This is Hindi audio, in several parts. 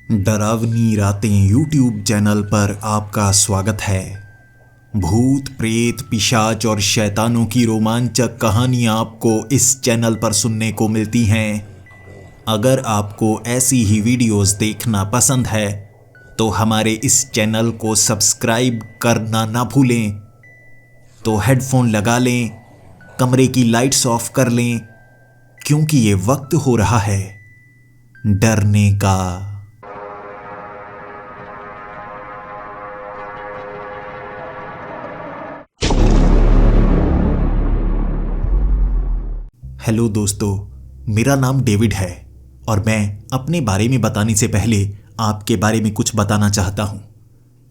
डरावनी रातें यूट्यूब चैनल पर आपका स्वागत है। भूत प्रेत पिशाच और शैतानों की रोमांचक कहानियां आपको इस चैनल पर सुनने को मिलती हैं। अगर आपको ऐसी ही वीडियोस देखना पसंद है तो हमारे इस चैनल को सब्सक्राइब करना ना भूलें। तो हेडफोन लगा लें, कमरे की लाइट्स ऑफ कर लें, क्योंकि ये वक्त हो रहा है डरने का। हेलो दोस्तों, मेरा नाम डेविड है और मैं अपने बारे में बताने से पहले आपके बारे में कुछ बताना चाहता हूँ।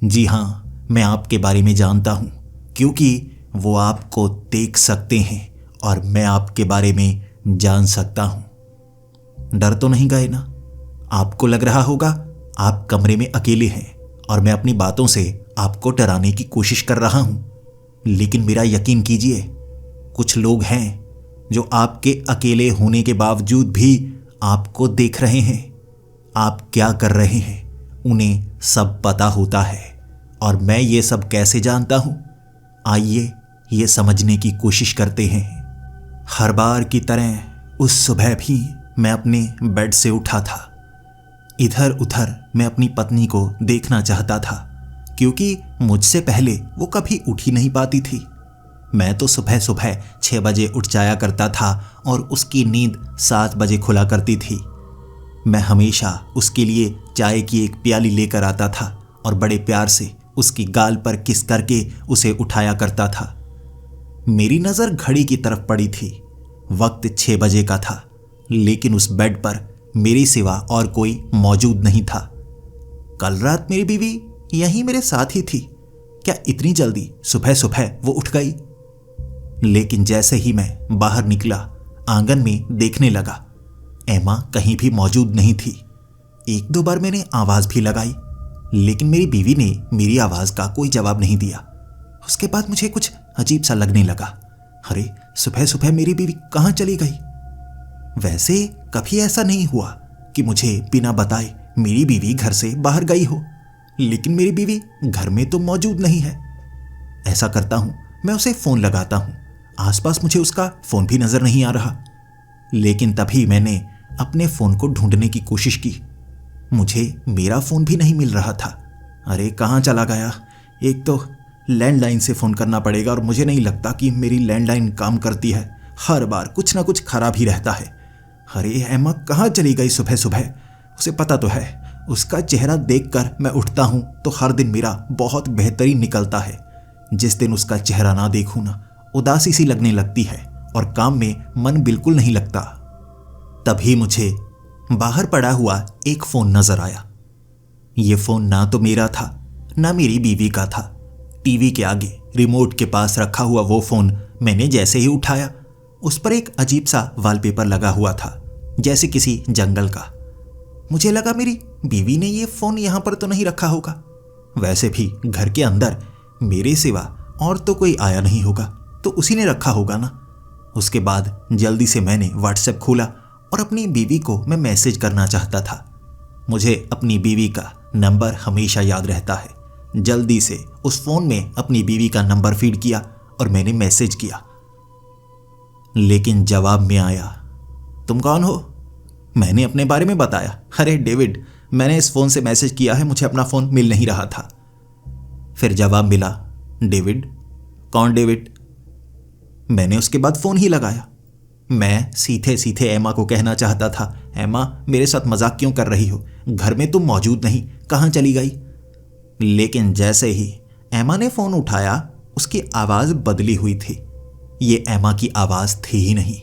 जी हाँ, मैं आपके बारे में जानता हूँ क्योंकि वो आपको देख सकते हैं और मैं आपके बारे में जान सकता हूँ। डर तो नहीं गए ना? आपको लग रहा होगा आप कमरे में अकेले हैं और मैं अपनी बातों से आपको डराने की कोशिश कर रहा हूँ। लेकिन मेरा यकीन कीजिए, कुछ लोग हैं जो आपके अकेले होने के बावजूद भी आपको देख रहे हैं। आप क्या कर रहे हैं उन्हें सब पता होता है। और मैं ये सब कैसे जानता हूं? आइए ये समझने की कोशिश करते हैं। हर बार की तरह उस सुबह भी मैं अपने बेड से उठा था। इधर उधर मैं अपनी पत्नी को देखना चाहता था क्योंकि मुझसे पहले वो कभी उठ ही नहीं पाती थी। मैं तो सुबह सुबह 6 बजे उठ जाया करता था और उसकी नींद 7 बजे खुला करती थी। मैं हमेशा उसके लिए चाय की एक प्याली लेकर आता था और बड़े प्यार से उसकी गाल पर किस करके उसे उठाया करता था। मेरी नज़र घड़ी की तरफ पड़ी थी। वक्त 6 बजे का था, लेकिन उस बेड पर मेरे सिवा और कोई मौजूद नहीं था। कल रात मेरी बीवी यहीं मेरे साथ ही थी। क्या इतनी जल्दी सुबह सुबह वो उठ गई? लेकिन जैसे ही मैं बाहर निकला, आंगन में देखने लगा, एमा कहीं भी मौजूद नहीं थी। 1-2 बार मैंने आवाज़ भी लगाई, लेकिन मेरी बीवी ने मेरी आवाज़ का कोई जवाब नहीं दिया। उसके बाद मुझे कुछ अजीब सा लगने लगा। अरे, सुबह सुबह मेरी बीवी कहाँ चली गई? वैसे कभी ऐसा नहीं हुआ कि मुझे बिना बताए मेरी बीवी घर से बाहर गई हो, लेकिन मेरी बीवी घर में तो मौजूद नहीं है। ऐसा करता हूँ, मैं उसे फ़ोन लगाता हूँ। आसपास मुझे उसका फ़ोन भी नज़र नहीं आ रहा। लेकिन तभी मैंने अपने फ़ोन को ढूंढने की कोशिश की। मुझे मेरा फ़ोन भी नहीं मिल रहा था। अरे, कहाँ चला गया? एक तो लैंडलाइन से फ़ोन करना पड़ेगा और मुझे नहीं लगता कि मेरी लैंडलाइन काम करती है। हर बार कुछ ना कुछ खराब ही रहता है। अरे, एमा कहाँ चली गई सुबह सुबह? उसे पता तो है, उसका चेहरा देखकर मैं उठता हूँ तो हर दिन मेरा बहुत बेहतरीन निकलता है। जिस दिन उसका चेहरा ना देखूँ ना, उदासी सी लगने लगती है और काम में मन बिल्कुल नहीं लगता। तभी मुझे बाहर पड़ा हुआ एक फ़ोन नज़र आया। ये फ़ोन ना तो मेरा था ना मेरी बीवी का था। टीवी के आगे रिमोट के पास रखा हुआ वो फ़ोन मैंने जैसे ही उठाया, उस पर एक अजीब सा वॉलपेपर लगा हुआ था, जैसे किसी जंगल का। मुझे लगा मेरी बीवी ने ये फ़ोन यहाँ पर तो नहीं रखा होगा। वैसे भी घर के अंदर मेरे सिवा और तो कोई आया नहीं होगा, तो उसी ने रखा होगा ना। उसके बाद जल्दी से मैंने व्हाट्सएप खोला और अपनी बीवी को मैं मैसेज करना चाहता था। मुझे अपनी बीवी का नंबर हमेशा याद रहता है। जल्दी से उस फ़ोन में अपनी बीवी का नंबर फीड किया और मैंने मैसेज किया। लेकिन जवाब में आया, तुम कौन हो? मैंने अपने बारे में बताया। अरे डेविड, मैंने इस फ़ोन से मैसेज किया है, मुझे अपना फ़ोन मिल नहीं रहा था। फिर जवाब मिला, डेविड? कौन डेविड? मैंने उसके बाद फ़ोन ही लगाया। मैं सीधे सीधे एमा को कहना चाहता था, एमा, मेरे साथ मजाक क्यों कर रही हो? घर में तुम मौजूद नहीं, कहाँ चली गई? लेकिन जैसे ही एमा ने फ़ोन उठाया, उसकी आवाज़ बदली हुई थी। ये एमा की आवाज़ थी ही नहीं।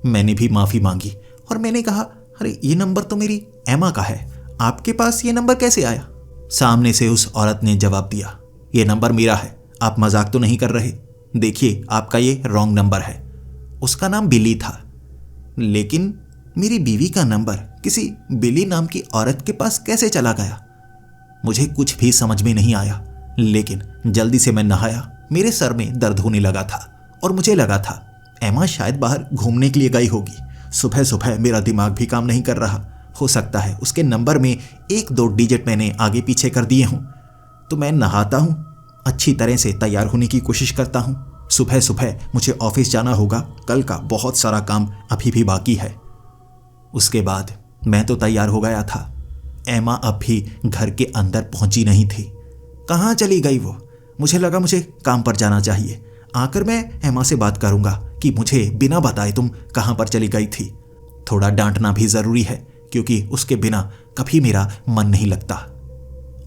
मैंने भी माफ़ी मांगी और मैंने कहा, अरे, ये नंबर तो मेरी एमा का है, आपके पास ये नंबर कैसे आया? सामने से उस औरत ने जवाब दिया, ये नंबर मेरा है, आप मजाक तो नहीं कर रहे? देखिए, आपका ये रॉन्ग नंबर है। उसका नाम बिली था, लेकिन मेरी बीवी का नंबर किसी बिली नाम की औरत के पास कैसे चला गया? मुझे कुछ भी समझ में नहीं आया। लेकिन जल्दी से मैं नहाया। मेरे सर में दर्द होने लगा था और मुझे लगा था एमा शायद बाहर घूमने के लिए गई होगी। सुबह सुबह मेरा दिमाग भी काम नहीं कर रहा। हो सकता है उसके नंबर में 1-2 डिजिट मैंने आगे पीछे कर दिए हों। तो मैं नहाता हूँ, अच्छी तरह से तैयार होने की कोशिश करता हूँ। सुबह सुबह मुझे ऑफिस जाना होगा, कल का बहुत सारा काम अभी भी बाकी है। उसके बाद मैं तो तैयार हो गया था। एमा अब भी घर के अंदर पहुंची नहीं थी। कहाँ चली गई वो? मुझे लगा मुझे काम पर जाना चाहिए। आकर मैं एमा से बात करूंगा कि मुझे बिना बताए तुम कहाँ पर चली गई थी। थोड़ा डांटना भी ज़रूरी है क्योंकि उसके बिना कभी मेरा मन नहीं लगता।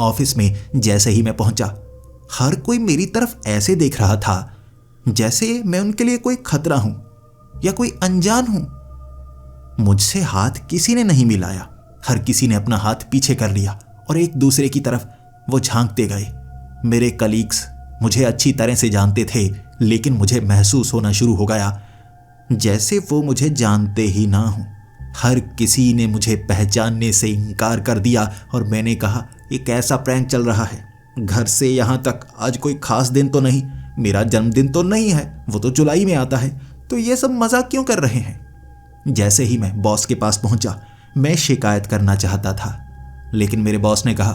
ऑफिस में जैसे ही मैं पहुंचा, हर कोई मेरी तरफ ऐसे देख रहा था जैसे मैं उनके लिए कोई खतरा हूं या कोई अनजान हूं। मुझसे हाथ किसी ने नहीं मिलाया। हर किसी ने अपना हाथ पीछे कर लिया और एक दूसरे की तरफ वो झांकते गए। मेरे कलीग्स मुझे अच्छी तरह से जानते थे, लेकिन मुझे महसूस होना शुरू हो गया जैसे वो मुझे जानते ही ना हो। हर किसी ने मुझे पहचानने से इनकार कर दिया और मैंने कहा, ये कैसा प्रैंक चल रहा है? घर से यहाँ तक आज कोई खास दिन तो नहीं, मेरा जन्मदिन तो नहीं है, वो तो जुलाई में आता है, तो ये सब मजाक क्यों कर रहे हैं? जैसे ही मैं बॉस के पास पहुंचा, मैं शिकायत करना चाहता था, लेकिन मेरे बॉस ने कहा,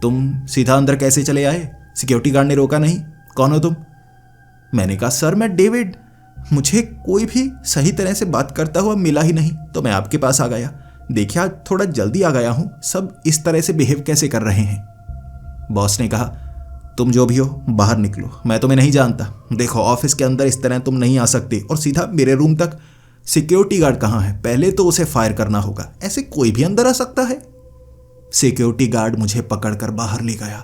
तुम सीधा अंदर कैसे चले आए? सिक्योरिटी गार्ड ने रोका नहीं? कौन हो तुम? मैंने कहा, सर मैं डेविड। मुझे कोई भी सही तरह से बात करता हुआ मिला ही नहीं, तो मैं आपके पास आ गया। देखिए आज थोड़ा जल्दी आ गया हूं, सब इस तरह से बिहेव कैसे कर रहे हैं? बॉस ने कहा, तुम जो भी हो बाहर निकलो, मैं तुम्हें नहीं जानता। देखो ऑफिस के अंदर इस तरह तुम नहीं आ सकते और सीधा मेरे रूम तक। सिक्योरिटी गार्ड कहाँ है? पहले तो उसे फायर करना होगा, ऐसे कोई भी अंदर आ सकता है? सिक्योरिटी गार्ड मुझे पकड़कर बाहर ले गया।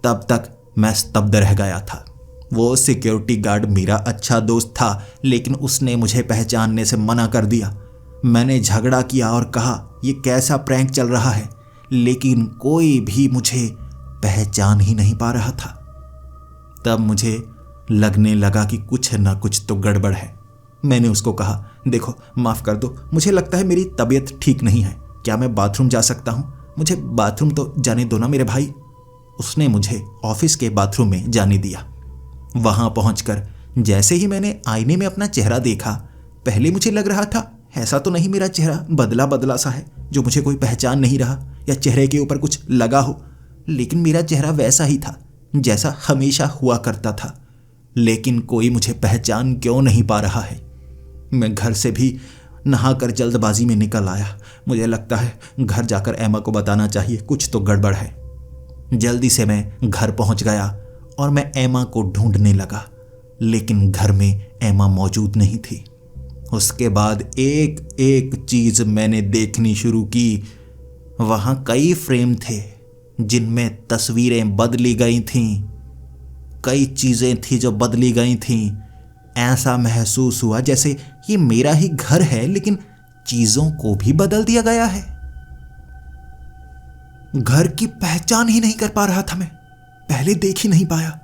तब तक मैं स्तब्ध रह गया था। वो सिक्योरिटी गार्ड मेरा अच्छा दोस्त था, लेकिन उसने मुझे पहचानने से मना कर दिया। मैंने झगड़ा किया और कहा, ये कैसा प्रैंक चल रहा है? लेकिन कोई भी मुझे पहचान ही नहीं पा रहा था। तब मुझे लगने लगा कि कुछ न कुछ तो गड़बड़ है। मैंने उसको कहा, देखो माफ़ कर दो, मुझे लगता है मेरी तबीयत ठीक नहीं है, क्या मैं बाथरूम जा सकता हूँ? मुझे बाथरूम तो जाने दो ना मेरे भाई। उसने मुझे ऑफिस के बाथरूम में जाने दिया। वहां पहुंचकर जैसे ही मैंने आईने में अपना चेहरा देखा, पहले मुझे लग रहा था ऐसा तो नहीं मेरा चेहरा बदला बदला सा है जो मुझे कोई पहचान नहीं रहा या चेहरे के ऊपर कुछ लगा हो, लेकिन मेरा चेहरा वैसा ही था जैसा हमेशा हुआ करता था। लेकिन कोई मुझे पहचान क्यों नहीं पा रहा है? मैं घर से भी नहाकर जल्दबाजी में निकल आया। मुझे लगता है घर जाकर एमा को बताना चाहिए, कुछ तो गड़बड़ है। जल्दी से मैं घर पहुंच गया और मैं एमा को ढूंढने लगा, लेकिन घर में एमा मौजूद नहीं थी। उसके बाद एक एक चीज मैंने देखनी शुरू की। वहां कई फ्रेम थे जिनमें तस्वीरें बदली गई थीं, कई चीजें थी जो बदली गई थीं। ऐसा महसूस हुआ जैसे ये मेरा ही घर है, लेकिन चीजों को भी बदल दिया गया है। घर की पहचान ही नहीं कर पा रहा था मैं, पहले देख ही नहीं पाया।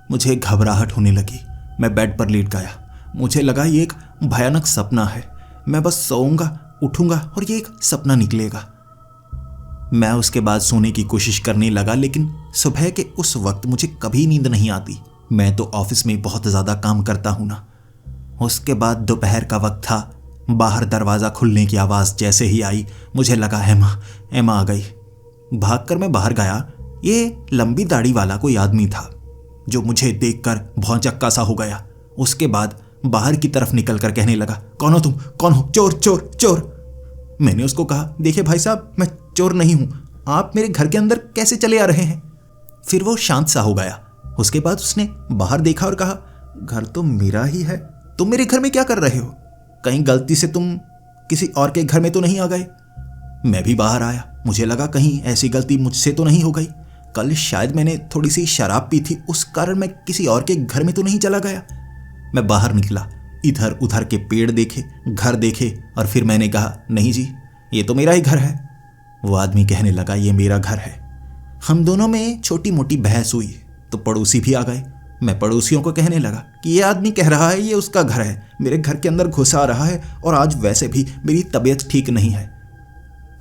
मुझे घबराहट होने लगी। मैं बेड पर लेट गया। मुझे लगा ये एक भयानक सपना है, मैं बस सोऊंगा, उठूंगा और ये एक सपना निकलेगा। मैं उसके बाद सोने की कोशिश करने लगा, लेकिन सुबह के उस वक्त मुझे कभी नींद नहीं आती। मैं तो ऑफिस में बहुत ज़्यादा काम करता हूँ ना। उसके बाद दोपहर का वक्त था। बाहर दरवाज़ा खुलने की आवाज़ जैसे ही आई, मुझे लगा एमा आ गई। भागकर मैं बाहर गया। ये लंबी दाढ़ी वाला कोई आदमी था जो मुझे देखकर भौंचक्का सा हो गया। उसके बाद बाहर की तरफ निकलकर कहने लगा, कौन हो तुम? कौन हो? चोर चोर चोर। मैंने उसको कहा, देखिए भाई साहब, मैं चोर नहीं हूं, आप मेरे घर के अंदर कैसे चले आ रहे हैं? फिर वो शांत सा हो गया। उसके बाद उसने बाहर देखा और कहा, घर तो मेरा ही है, तुम मेरे घर में क्या कर रहे हो? कहीं गलती से तुम किसी और के घर में तो नहीं आ गए? मैं भी बाहर आया। मुझे लगा कहीं ऐसी गलती मुझसे तो नहीं हो गई। कल शायद मैंने थोड़ी सी शराब पी थी, उस कारण मैं किसी और के घर में तो नहीं चला गया। मैं बाहर निकला, इधर उधर के पेड़ देखे, घर देखे और फिर मैंने कहा, नहीं जी, ये तो मेरा ही घर है। वो आदमी कहने लगा, ये मेरा घर है। हम दोनों में छोटी मोटी बहस हुई तो पड़ोसी भी आ गए। मैं पड़ोसियों को कहने लगा कि ये आदमी कह रहा है ये उसका घर है, मेरे घर के अंदर घुसा रहा है और आज वैसे भी मेरी तबीयत ठीक नहीं है।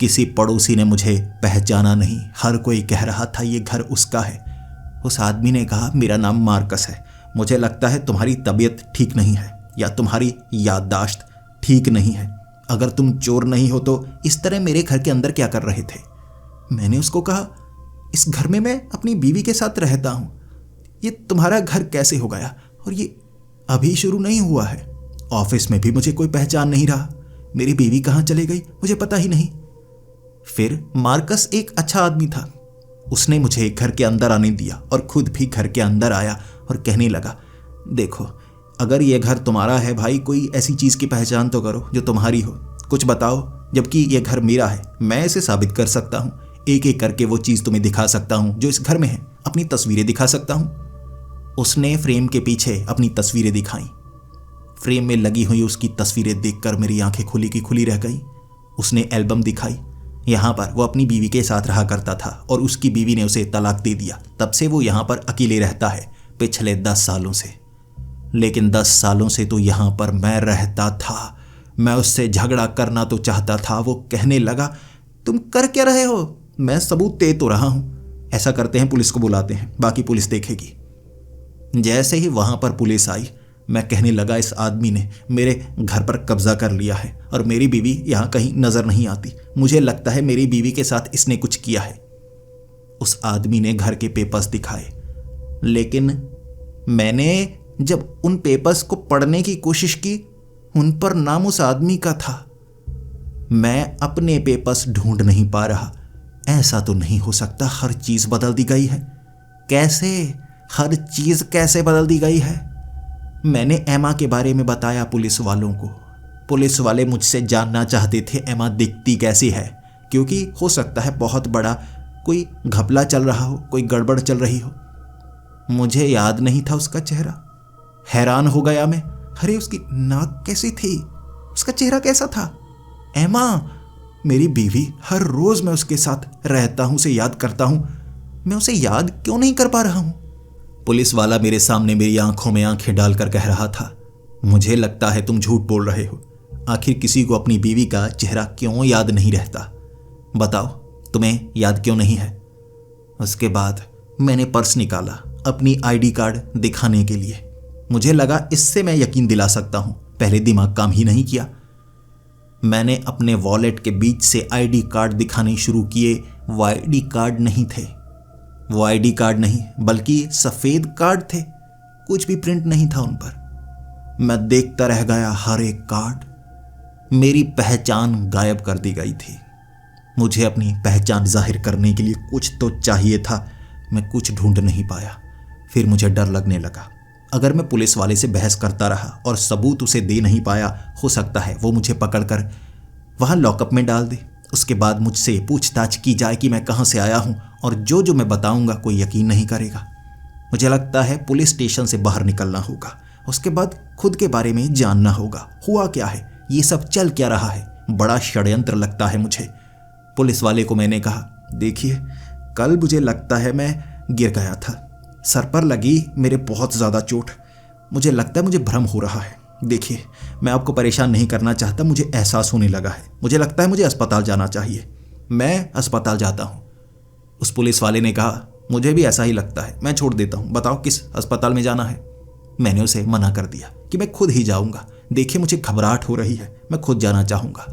किसी पड़ोसी ने मुझे पहचाना नहीं, हर कोई कह रहा था ये घर उसका है। उस आदमी ने कहा, मेरा नाम मार्कस है, मुझे लगता है तुम्हारी तबीयत ठीक नहीं है या तुम्हारी याददाश्त ठीक नहीं है। अगर तुम चोर नहीं हो तो इस तरह मेरे घर के अंदर क्या कर रहे थे? मैंने उसको कहा, इस घर में मैं अपनी बीवी के साथ रहता हूँ। ये तुम्हारा घर कैसे हो गया? और ये अभी शुरू नहीं हुआ है। ऑफिस में भी मुझे कोई पहचान नहीं रहा। मेरी बीवी कहाँ चली गई मुझे पता ही नहीं। फिर मार्कस एक अच्छा आदमी था। उसने मुझे घर के अंदर आने दिया और खुद भी घर के अंदर आया और कहने लगा, देखो, अगर ये घर तुम्हारा है भाई, कोई ऐसी चीज़ की पहचान तो करो जो तुम्हारी हो, कुछ बताओ। जबकि ये घर मेरा है, मैं इसे साबित कर सकता हूँ। एक एक करके वो चीज़ तुम्हें दिखा सकता हूँ जो इस घर में है। अपनी तस्वीरें दिखा सकता हूँ। उसने फ्रेम के पीछे अपनी तस्वीरें दिखाई। फ्रेम में लगी हुई उसकी तस्वीरें देखकर मेरी आंखें खुली की खुली रह गई। उसने एल्बम दिखाई। यहाँ पर वो अपनी बीवी के साथ रहा करता था और उसकी बीवी ने उसे तलाक दे दिया। तब से वो यहाँ पर अकेले रहता है, पिछले 10 सालों से। लेकिन 10 सालों से तो यहाँ पर मैं रहता था। मैं उससे झगड़ा करना तो चाहता था। वो कहने लगा, तुम कर क्या रहे हो? मैं सबूत दे तो रहा हूँ। ऐसा करते हैं, पुलिस को बुलाते हैं, बाकी पुलिस देखेगी। जैसे ही वहाँ पर पुलिस आई, मैं कहने लगा, इस आदमी ने मेरे घर पर कब्जा कर लिया है और मेरी बीवी यहाँ कहीं नजर नहीं आती। मुझे लगता है मेरी बीवी के साथ इसने कुछ किया है। उस आदमी ने घर के पेपर्स दिखाए, लेकिन मैंने जब उन पेपर्स को पढ़ने की कोशिश की, उन पर नाम उस आदमी का था। मैं अपने पेपर्स ढूंढ नहीं पा रहा। ऐसा तो नहीं हो सकता, हर चीज बदल दी गई है। कैसे? हर चीज कैसे बदल दी गई है? मैंने एमा के बारे में बताया पुलिस वालों को। पुलिस वाले मुझसे जानना चाहते थे एमा दिखती कैसी है, क्योंकि हो सकता है बहुत बड़ा कोई घपला चल रहा हो, कोई गड़बड़ चल रही हो। मुझे याद नहीं था उसका चेहरा। हैरान हो गया मैं। अरे उसकी नाक कैसी थी? उसका चेहरा कैसा था? एमा, मेरी बीवी, हर रोज मैं उसके साथ रहता हूं, उसे याद करता हूं। मैं उसे याद क्यों नहीं कर पा रहा हूं? पुलिस वाला मेरे सामने मेरी आंखों में आंखें डालकर कह रहा था, मुझे लगता है तुम झूठ बोल रहे हो। आखिर किसी को अपनी बीवी का चेहरा क्यों याद नहीं रहता? बताओ, तुम्हें याद क्यों नहीं है? उसके बाद मैंने पर्स निकाला अपनी आईडी कार्ड दिखाने के लिए। मुझे लगा इससे मैं यकीन दिला सकता हूं। पहले दिमाग काम ही नहीं किया। मैंने अपने वॉलेट के बीच से आईडी कार्ड दिखाने शुरू किए। वो आईडी कार्ड नहीं थे। वो आईडी कार्ड नहीं, बल्कि सफ़ेद कार्ड थे। कुछ भी प्रिंट नहीं था उन पर। मैं देखता रह गया हर एक कार्ड। मेरी पहचान गायब कर दी गई थी। मुझे अपनी पहचान जाहिर करने के लिए कुछ तो चाहिए था। मैं कुछ ढूंढ नहीं पाया। फिर मुझे डर लगने लगा। अगर मैं पुलिस वाले से बहस करता रहा और सबूत उसे दे नहीं पाया, हो सकता है वो मुझे पकड़कर वहाँ लॉकअप में डाल दे। उसके बाद मुझसे पूछताछ की जाए कि मैं कहाँ से आया हूँ, और जो मैं बताऊँगा कोई यकीन नहीं करेगा। मुझे लगता है पुलिस स्टेशन से बाहर निकलना होगा। उसके बाद खुद के बारे में जानना होगा। हुआ क्या है, ये सब चल क्या रहा है? बड़ा षड्यंत्र लगता है मुझे। पुलिस वाले को मैंने कहा, देखिए, कल मुझे लगता है मैं गिर गया था। सर पर लगी मेरे बहुत ज़्यादा चोट। मुझे लगता है मुझे भ्रम हो रहा है। देखिए, मैं आपको परेशान नहीं करना चाहता। मुझे एहसास होने लगा है। मुझे लगता है मुझे अस्पताल जाना चाहिए। मैं अस्पताल जाता हूँ। उस पुलिस वाले ने कहा, मुझे भी ऐसा ही लगता है, मैं छोड़ देता हूँ। बताओ किस अस्पताल में जाना है? मैंने उसे मना कर दिया कि मैं खुद ही जाऊँगा। देखिए, मुझे घबराहट हो रही है, मैं खुद जाना चाहूँगा।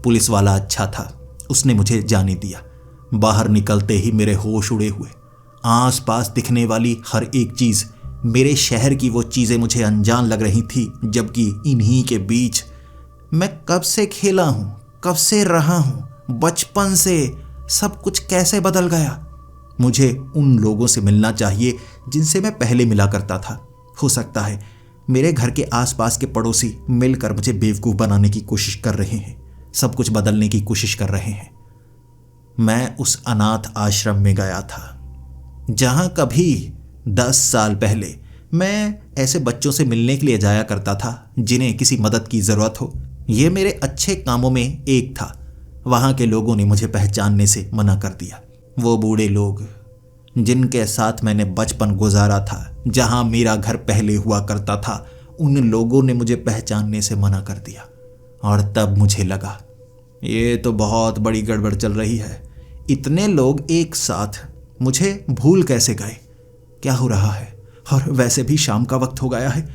पुलिस वाला अच्छा था, उसने मुझे जाने दिया। बाहर निकलते ही मेरे होश उड़े हुए। आसपास दिखने वाली हर एक चीज़, मेरे शहर की वो चीज़ें मुझे अनजान लग रही थी, जबकि इन्हीं के बीच मैं कब से खेला हूँ, कब से रहा हूँ। बचपन से सब कुछ कैसे बदल गया। मुझे उन लोगों से मिलना चाहिए जिनसे मैं पहले मिला करता था। हो सकता है मेरे घर के आसपास के पड़ोसी मिलकर मुझे बेवकूफ़ बनाने की कोशिश कर रहे हैं, सब कुछ बदलने की कोशिश कर रहे हैं। मैं उस अनाथ आश्रम में गया था जहां कभी 10 साल पहले मैं ऐसे बच्चों से मिलने के लिए जाया करता था जिन्हें किसी मदद की ज़रूरत हो। ये मेरे अच्छे कामों में एक था। वहाँ के लोगों ने मुझे पहचानने से मना कर दिया। वो बूढ़े लोग जिनके साथ मैंने बचपन गुजारा था, जहाँ मेरा घर पहले हुआ करता था, उन लोगों ने मुझे पहचानने से मना कर दिया। और तब मुझे लगा, ये तो बहुत बड़ी गड़बड़ चल रही है। इतने लोग एक साथ मुझे भूल कैसे गए? क्या हो रहा है? और वैसे भी शाम का वक्त हो गया है।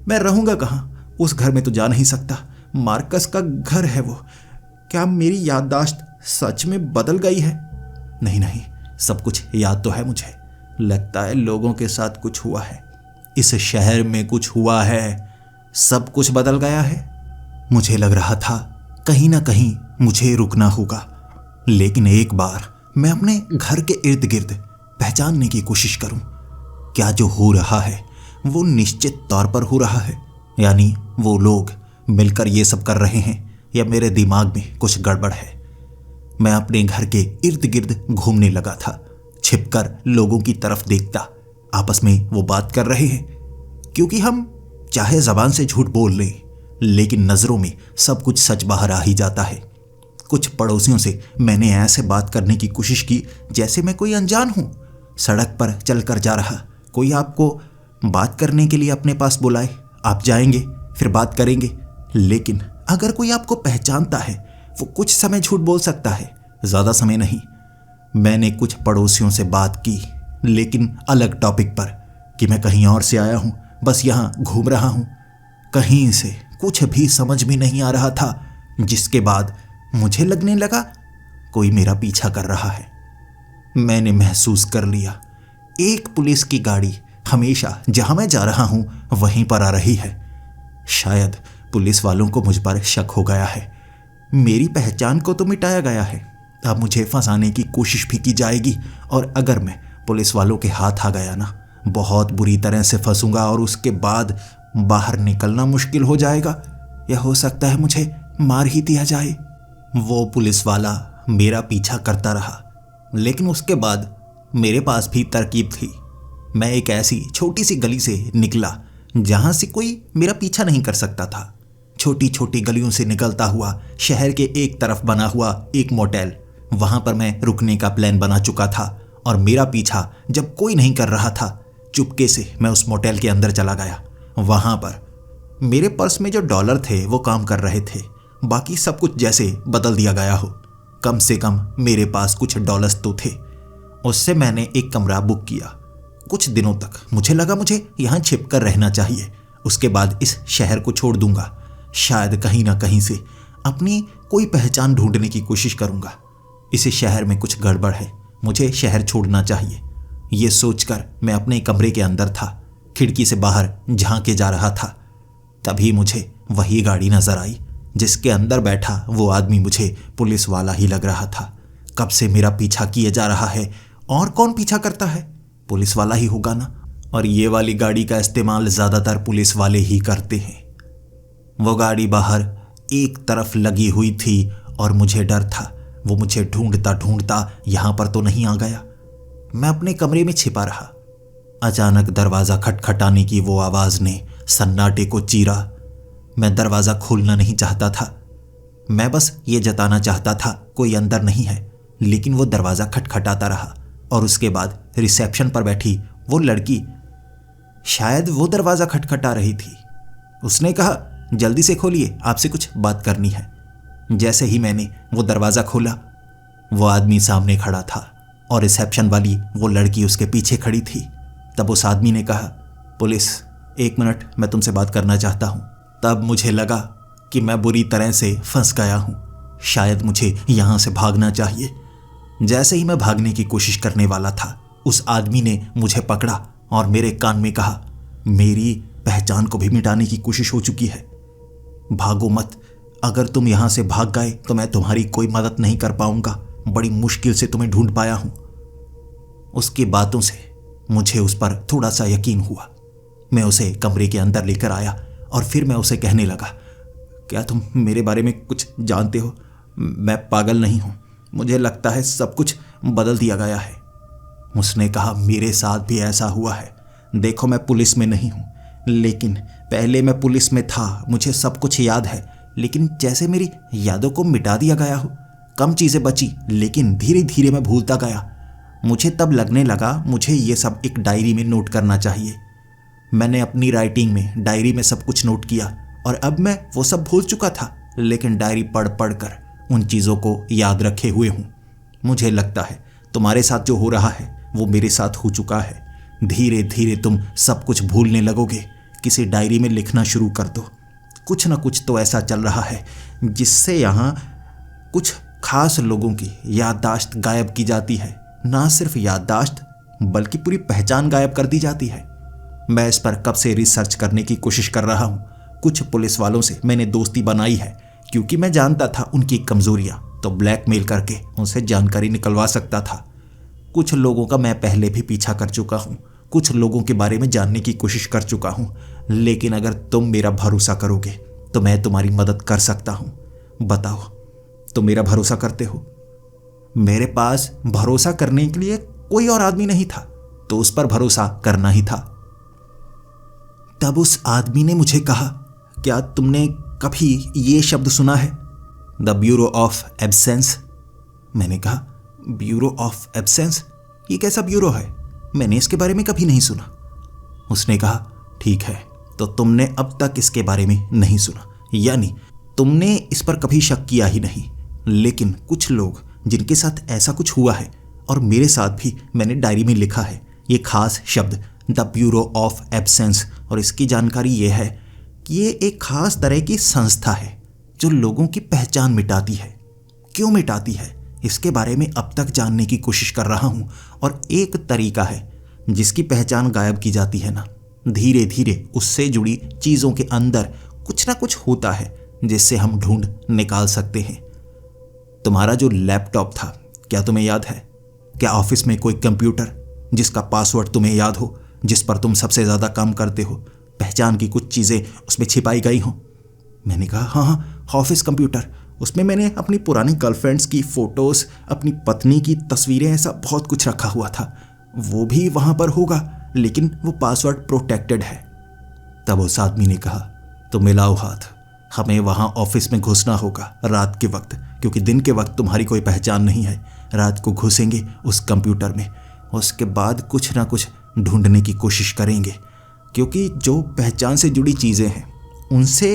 मैं रहूँगा कहाँ? उस घर में तो जा नहीं सकता। मार्कस का घर है वो। क्या मेरी याददाश्त सच में बदल गई है? नहीं नहीं, सब कुछ याद तो है मुझे। लगता है लोगों के साथ कुछ हुआ है, इस शहर में कुछ हुआ है, सब कुछ बदल गया है। मुझे लग रहा था कहीं ना कहीं मुझे रुकना होगा, लेकिन एक बार मैं अपने घर के इर्द गिर्द पहचानने की कोशिश करूं। क्या जो हो रहा है वो निश्चित तौर पर हो रहा है, यानी वो लोग मिलकर ये सब कर रहे हैं, या मेरे दिमाग में कुछ गड़बड़ है। मैं अपने घर के इर्द गिर्द घूमने लगा था, छिपकर लोगों की तरफ देखता। आपस में वो बात कर रहे हैं, क्योंकि हम चाहे जबान से झूठ बोल लें, लेकिन नजरों में सब कुछ सच बाहर आ ही जाता है। कुछ पड़ोसियों से मैंने ऐसे बात करने की कोशिश की जैसे मैं कोई अनजान हूं। सड़क पर चलकर जा रहा कोई आपको बात करने के लिए अपने पास बुलाए, आप जाएंगे, फिर बात करेंगे। लेकिन अगर कोई आपको पहचानता है, वो कुछ समय झूठ बोल सकता है, ज्यादा समय नहीं। मैंने कुछ पड़ोसियों से बात की, लेकिन अलग टॉपिक पर, कि मैं कहीं और से आया हूं, बस यहां घूम रहा हूं। कहीं से कुछ भी समझ में नहीं आ रहा था, जिसके बाद मुझे लगने लगा कोई मेरा पीछा कर रहा है। मैंने महसूस कर लिया एक पुलिस की गाड़ी हमेशा जहां मैं जा रहा हूं वहीं पर आ रही है। शायद पुलिस वालों को मुझ पर शक हो गया है। मेरी पहचान को तो मिटाया गया है, अब मुझे फंसाने की कोशिश भी की जाएगी, और अगर मैं पुलिस वालों के हाथ आ गया ना, बहुत बुरी तरह से फंसूंगा और उसके बाद बाहर निकलना मुश्किल हो जाएगा, या हो सकता है मुझे मार ही दिया जाए। वो पुलिस वाला मेरा पीछा करता रहा, लेकिन उसके बाद मेरे पास भी तरकीब थी। मैं एक ऐसी छोटी सी गली से निकला जहां से कोई मेरा पीछा नहीं कर सकता था। छोटी छोटी गलियों से निकलता हुआ शहर के एक तरफ बना हुआ एक मोटेल, वहां पर मैं रुकने का प्लान बना चुका था, और मेरा पीछा जब कोई नहीं कर रहा था, चुपके से मैं उस मोटेल के अंदर चला गया। वहां पर मेरे पर्स में जो डॉलर थे वो काम कर रहे थे, बाकी सब कुछ जैसे बदल दिया गया हो। कम से कम मेरे पास कुछ डॉलर्स तो थे। उससे मैंने एक कमरा बुक किया। कुछ दिनों तक मुझे लगा मुझे यहाँ छिपकर रहना चाहिए, उसके बाद इस शहर को छोड़ दूंगा। शायद कहीं ना कहीं से अपनी कोई पहचान ढूंढने की कोशिश करूंगा। इस शहर में कुछ गड़बड़ है, मुझे शहर छोड़ना चाहिए। ये सोचकर मैं अपने कमरे के अंदर था, खिड़की से बाहर झांके जा रहा था। तभी मुझे वही गाड़ी नजर आई जिसके अंदर बैठा वो आदमी मुझे पुलिस वाला ही लग रहा था। कब से मेरा पीछा किए जा रहा है, और कौन पीछा करता है? पुलिस वाला ही होगा ना, और ये वाली गाड़ी का इस्तेमाल ज्यादातर पुलिस वाले ही करते हैं। वो गाड़ी बाहर एक तरफ लगी हुई थी और मुझे डर था वो मुझे ढूंढता ढूंढता यहां पर तो नहीं आ गया। मैं अपने कमरे में छिपा रहा। अचानक दरवाजा खटखटाने की वो आवाज ने सन्नाटे को चीरा। मैं दरवाजा खोलना नहीं चाहता था, मैं बस ये जताना चाहता था कोई अंदर नहीं है, लेकिन वो दरवाजा खटखटाता रहा। और उसके बाद रिसेप्शन पर बैठी वो लड़की, शायद वो दरवाजा खटखटा रही थी। उसने कहा, जल्दी से खोलिए, आपसे कुछ बात करनी है। जैसे ही मैंने वो दरवाजा खोला, वो आदमी सामने खड़ा था और रिसेप्शन वाली वो लड़की उसके पीछे खड़ी थी। तब उस आदमी ने कहा, पुलिस, 1 मिनट, मैं तुमसे बात करना चाहता हूं। तब मुझे लगा कि मैं बुरी तरह से फंस गया हूं, शायद मुझे यहां से भागना चाहिए। जैसे ही मैं भागने की कोशिश करने वाला था, उस आदमी ने मुझे पकड़ा और मेरे कान में कहा, मेरी पहचान को भी मिटाने की कोशिश हो चुकी है, भागो मत। अगर तुम यहां से भाग गए तो मैं तुम्हारी कोई मदद नहीं कर पाऊंगा, बड़ी मुश्किल से तुम्हें ढूंढ पाया हूं। उसकी बातों से मुझे उस पर थोड़ा सा यकीन हुआ। मैं उसे कमरे के अंदर लेकर आया और फिर मैं उसे कहने लगा, क्या तुम मेरे बारे में कुछ जानते हो? मैं पागल नहीं हूं, मुझे लगता है सब कुछ बदल दिया गया है। उसने कहा, मेरे साथ भी ऐसा हुआ है। देखो, मैं पुलिस में नहीं हूं, लेकिन पहले मैं पुलिस में था, मुझे सब कुछ याद है, लेकिन जैसे मेरी यादों को मिटा दिया गया हो। कम चीज़ें बची, लेकिन धीरे धीरे मैं भूलता गया। मुझे तब लगने लगा मुझे ये सब एक डायरी में नोट करना चाहिए। मैंने अपनी राइटिंग में डायरी में सब कुछ नोट किया और अब मैं वो सब भूल चुका था, लेकिन डायरी पढ़ पढ़ कर उन चीज़ों को याद रखे हुए हूँ। मुझे लगता है तुम्हारे साथ जो हो रहा है वो मेरे साथ हो चुका है। धीरे धीरे तुम सब कुछ भूलने लगोगे। किसी डायरी में लिखना शुरू कर दो, कुछ ना कुछ तो ऐसा चल रहा है जिससे यहाँ कुछ खास लोगों की याददाश्त गायब की जाती है। ना सिर्फ याददाश्त बल्कि पूरी पहचान गायब कर दी जाती है। मैं इस पर कब से रिसर्च करने की कोशिश कर रहा हूँ। कुछ पुलिस वालों से मैंने दोस्ती बनाई है क्योंकि मैं जानता था उनकी कमजोरियां, तो ब्लैकमेल करके उनसे जानकारी निकलवा सकता था। कुछ लोगों का मैं पहले भी पीछा कर चुका हूँ, कुछ लोगों के बारे में जानने की कोशिश कर चुका हूँ, लेकिन अगर तुम मेरा भरोसा करोगे तो मैं तुम्हारी मदद कर सकता हूँ। बताओ, तुम मेरा भरोसा करते हो? मेरे पास भरोसा करने के लिए कोई और आदमी नहीं था, तो उस पर भरोसा करना ही था। तब उस आदमी ने मुझे कहा, क्या तुमने कभी ये शब्द सुना है, द ब्यूरो ऑफ एब्सेंस? मैंने कहा, ब्यूरो ऑफ एब्सेंस? ये कैसा ब्यूरो है? मैंने इसके बारे में कभी नहीं सुना। उसने कहा, ठीक है, तो तुमने अब तक इसके बारे में नहीं सुना, यानी तुमने इस पर कभी शक किया ही नहीं। लेकिन कुछ लोग जिनके साथ ऐसा कुछ हुआ है, और मेरे साथ भी, मैंने डायरी में लिखा है ये खास शब्द, द ब्यूरो ऑफ एब्सेंस। और इसकी जानकारी ये है कि ये एक खास तरह की संस्था है जो लोगों की पहचान मिटाती है। क्यों मिटाती है, इसके बारे में अब तक जानने की कोशिश कर रहा हूँ। और एक तरीका है जिसकी पहचान गायब की जाती है ना, धीरे धीरे उससे जुड़ी चीज़ों के अंदर कुछ ना कुछ होता है जिससे हम ढूंढ निकाल सकते हैं। तुम्हारा जो लैपटॉप था, क्या तुम्हें याद है? क्या ऑफिस में कोई कंप्यूटर जिसका पासवर्ड तुम्हें याद हो, जिस पर तुम सबसे ज़्यादा काम करते हो, पहचान की कुछ चीज़ें उसमें छिपाई गई हों? मैंने कहा, हाँ, ऑफिस कंप्यूटर। उसमें मैंने अपनी पुरानी गर्लफ्रेंड्स की फ़ोटोज़, अपनी पत्नी की तस्वीरें, ऐसा बहुत कुछ रखा हुआ था। वो भी वहाँ पर होगा, लेकिन वो पासवर्ड प्रोटेक्टेड है। तब उस आदमी ने कहा, तो मिलाओ हाथ, हमें वहाँ ऑफिस में घुसना होगा रात के वक्त, क्योंकि दिन के वक्त तुम्हारी कोई पहचान नहीं है। रात को घुसेंगे उस कंप्यूटर में, उसके बाद कुछ ना कुछ ढूंढने की कोशिश करेंगे, क्योंकि जो पहचान से जुड़ी चीज़ें हैं उनसे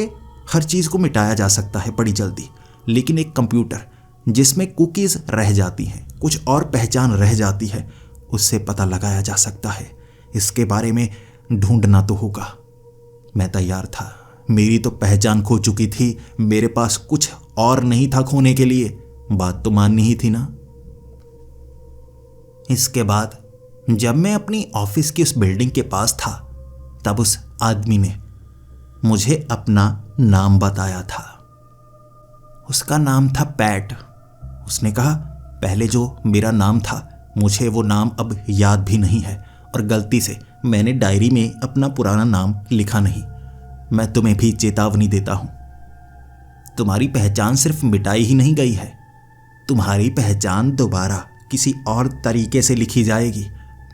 हर चीज़ को मिटाया जा सकता है बड़ी जल्दी। लेकिन एक कंप्यूटर जिसमें कुकीज़ रह जाती हैं, कुछ और पहचान रह जाती है, उससे पता लगाया जा सकता है। इसके बारे में ढूंढना तो होगा। मैं तैयार था, मेरी तो पहचान खो चुकी थी, मेरे पास कुछ और नहीं था खोने के लिए। बात तो माननी ही थी ना। इसके बाद जब मैं अपनी ऑफिस की उस बिल्डिंग के पास था, तब उस आदमी ने मुझे अपना नाम बताया था। उसका नाम था पैट। उसने कहा, पहले जो मेरा नाम था, मुझे वो नाम अब याद भी नहीं है, और गलती से मैंने डायरी में अपना पुराना नाम लिखा नहीं। मैं तुम्हें भी चेतावनी देता हूं, तुम्हारी पहचान सिर्फ मिटाई ही नहीं गई है, तुम्हारी पहचान दोबारा किसी और तरीके से लिखी जाएगी,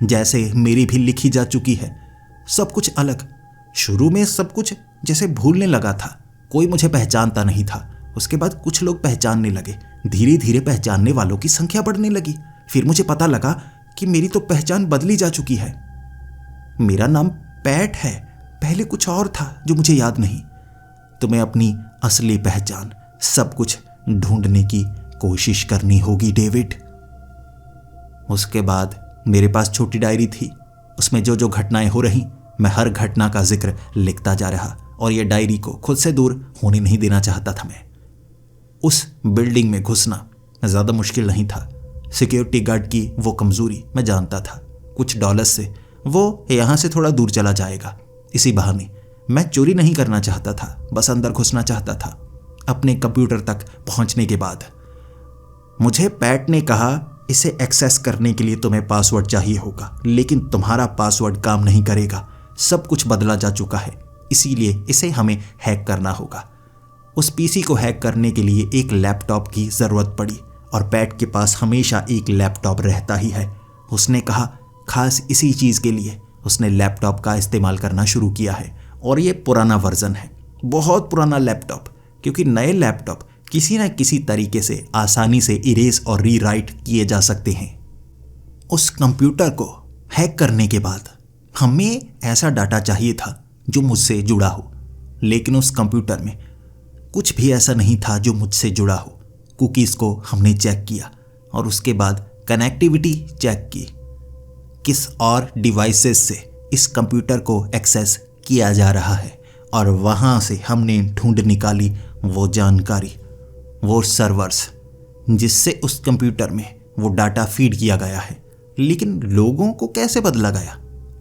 जैसे मेरी भी लिखी जा चुकी है। सब कुछ अलग। शुरू में सब कुछ जैसे भूलने लगा था, कोई मुझे पहचानता नहीं था। उसके बाद कुछ लोग पहचानने लगे, धीरे धीरे पहचानने वालों की संख्या बढ़ने लगी। फिर मुझे पता लगा कि मेरी तो पहचान बदली जा चुकी है। मेरा नाम पैट है, पहले कुछ और था जो मुझे याद नहीं। तुम्हें अपनी असली पहचान, सब कुछ ढूंढने की कोशिश करनी होगी डेविड। उसके बाद मेरे पास छोटी डायरी थी, उसमें जो जो घटनाएं हो रही, मैं हर घटना का जिक्र लिखता जा रहा, और यह डायरी को खुद से दूर होने नहीं देना चाहता था मैं। उस बिल्डिंग में घुसना ज़्यादा मुश्किल नहीं था। सिक्योरिटी गार्ड की वो कमज़ोरी मैं जानता था, कुछ डॉलर्स से वो यहाँ से थोड़ा दूर चला जाएगा। इसी बहाने मैं चोरी नहीं करना चाहता था, बस अंदर घुसना चाहता था। अपने कंप्यूटर तक पहुँचने के बाद मुझे पैट ने कहा, इसे एक्सेस करने के लिए तुम्हें पासवर्ड चाहिए होगा, लेकिन तुम्हारा पासवर्ड काम नहीं करेगा, सब कुछ बदला जा चुका है, इसीलिए इसे हमें हैक करना होगा। उस पीसी को हैक करने के लिए एक लैपटॉप की ज़रूरत पड़ी, और पैट के पास हमेशा एक लैपटॉप रहता ही है। उसने कहा, खास इसी चीज़ के लिए उसने लैपटॉप का इस्तेमाल करना शुरू किया है, और ये पुराना वर्जन है, बहुत पुराना लैपटॉप, क्योंकि नए लैपटॉप किसी न किसी तरीके से आसानी से इरेज और रीराइट किए जा सकते हैं। उस कंप्यूटर को हैक करने के बाद हमें ऐसा डाटा चाहिए था जो मुझसे जुड़ा हो, लेकिन उस कंप्यूटर में कुछ भी ऐसा नहीं था जो मुझसे जुड़ा हो। कुकीज़ को हमने चेक किया, और उसके बाद कनेक्टिविटी चेक की, किस और डिवाइसेस से इस कंप्यूटर को एक्सेस किया जा रहा है, और वहाँ से हमने ढूंढ निकाली वो जानकारी, वो सर्वर्स जिससे उस कंप्यूटर में वो डाटा फीड किया गया है। लेकिन लोगों को कैसे बदला गया,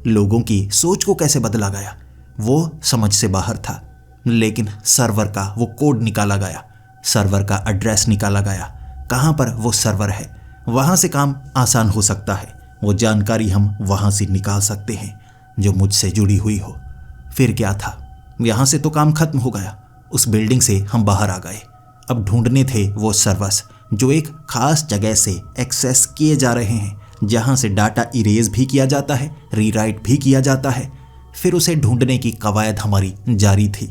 लोगों की सोच को कैसे बदला गया, वो समझ से बाहर था। लेकिन सर्वर का वो कोड निकाला गया, सर्वर का एड्रेस निकाला गया, कहाँ पर वो सर्वर है, वहाँ से काम आसान हो सकता है। वो जानकारी हम वहाँ से निकाल सकते हैं जो मुझसे जुड़ी हुई हो। फिर क्या था, यहाँ से तो काम खत्म हो गया, उस बिल्डिंग से हम बाहर आ गए। अब ढूंढने थे वो सर्वर्स जो एक खास जगह से एक्सेस किए जा रहे हैं, जहाँ से डाटा इरेज भी किया जाता है, रीराइट भी किया जाता है। फिर उसे ढूंढने की कवायद हमारी जारी थी।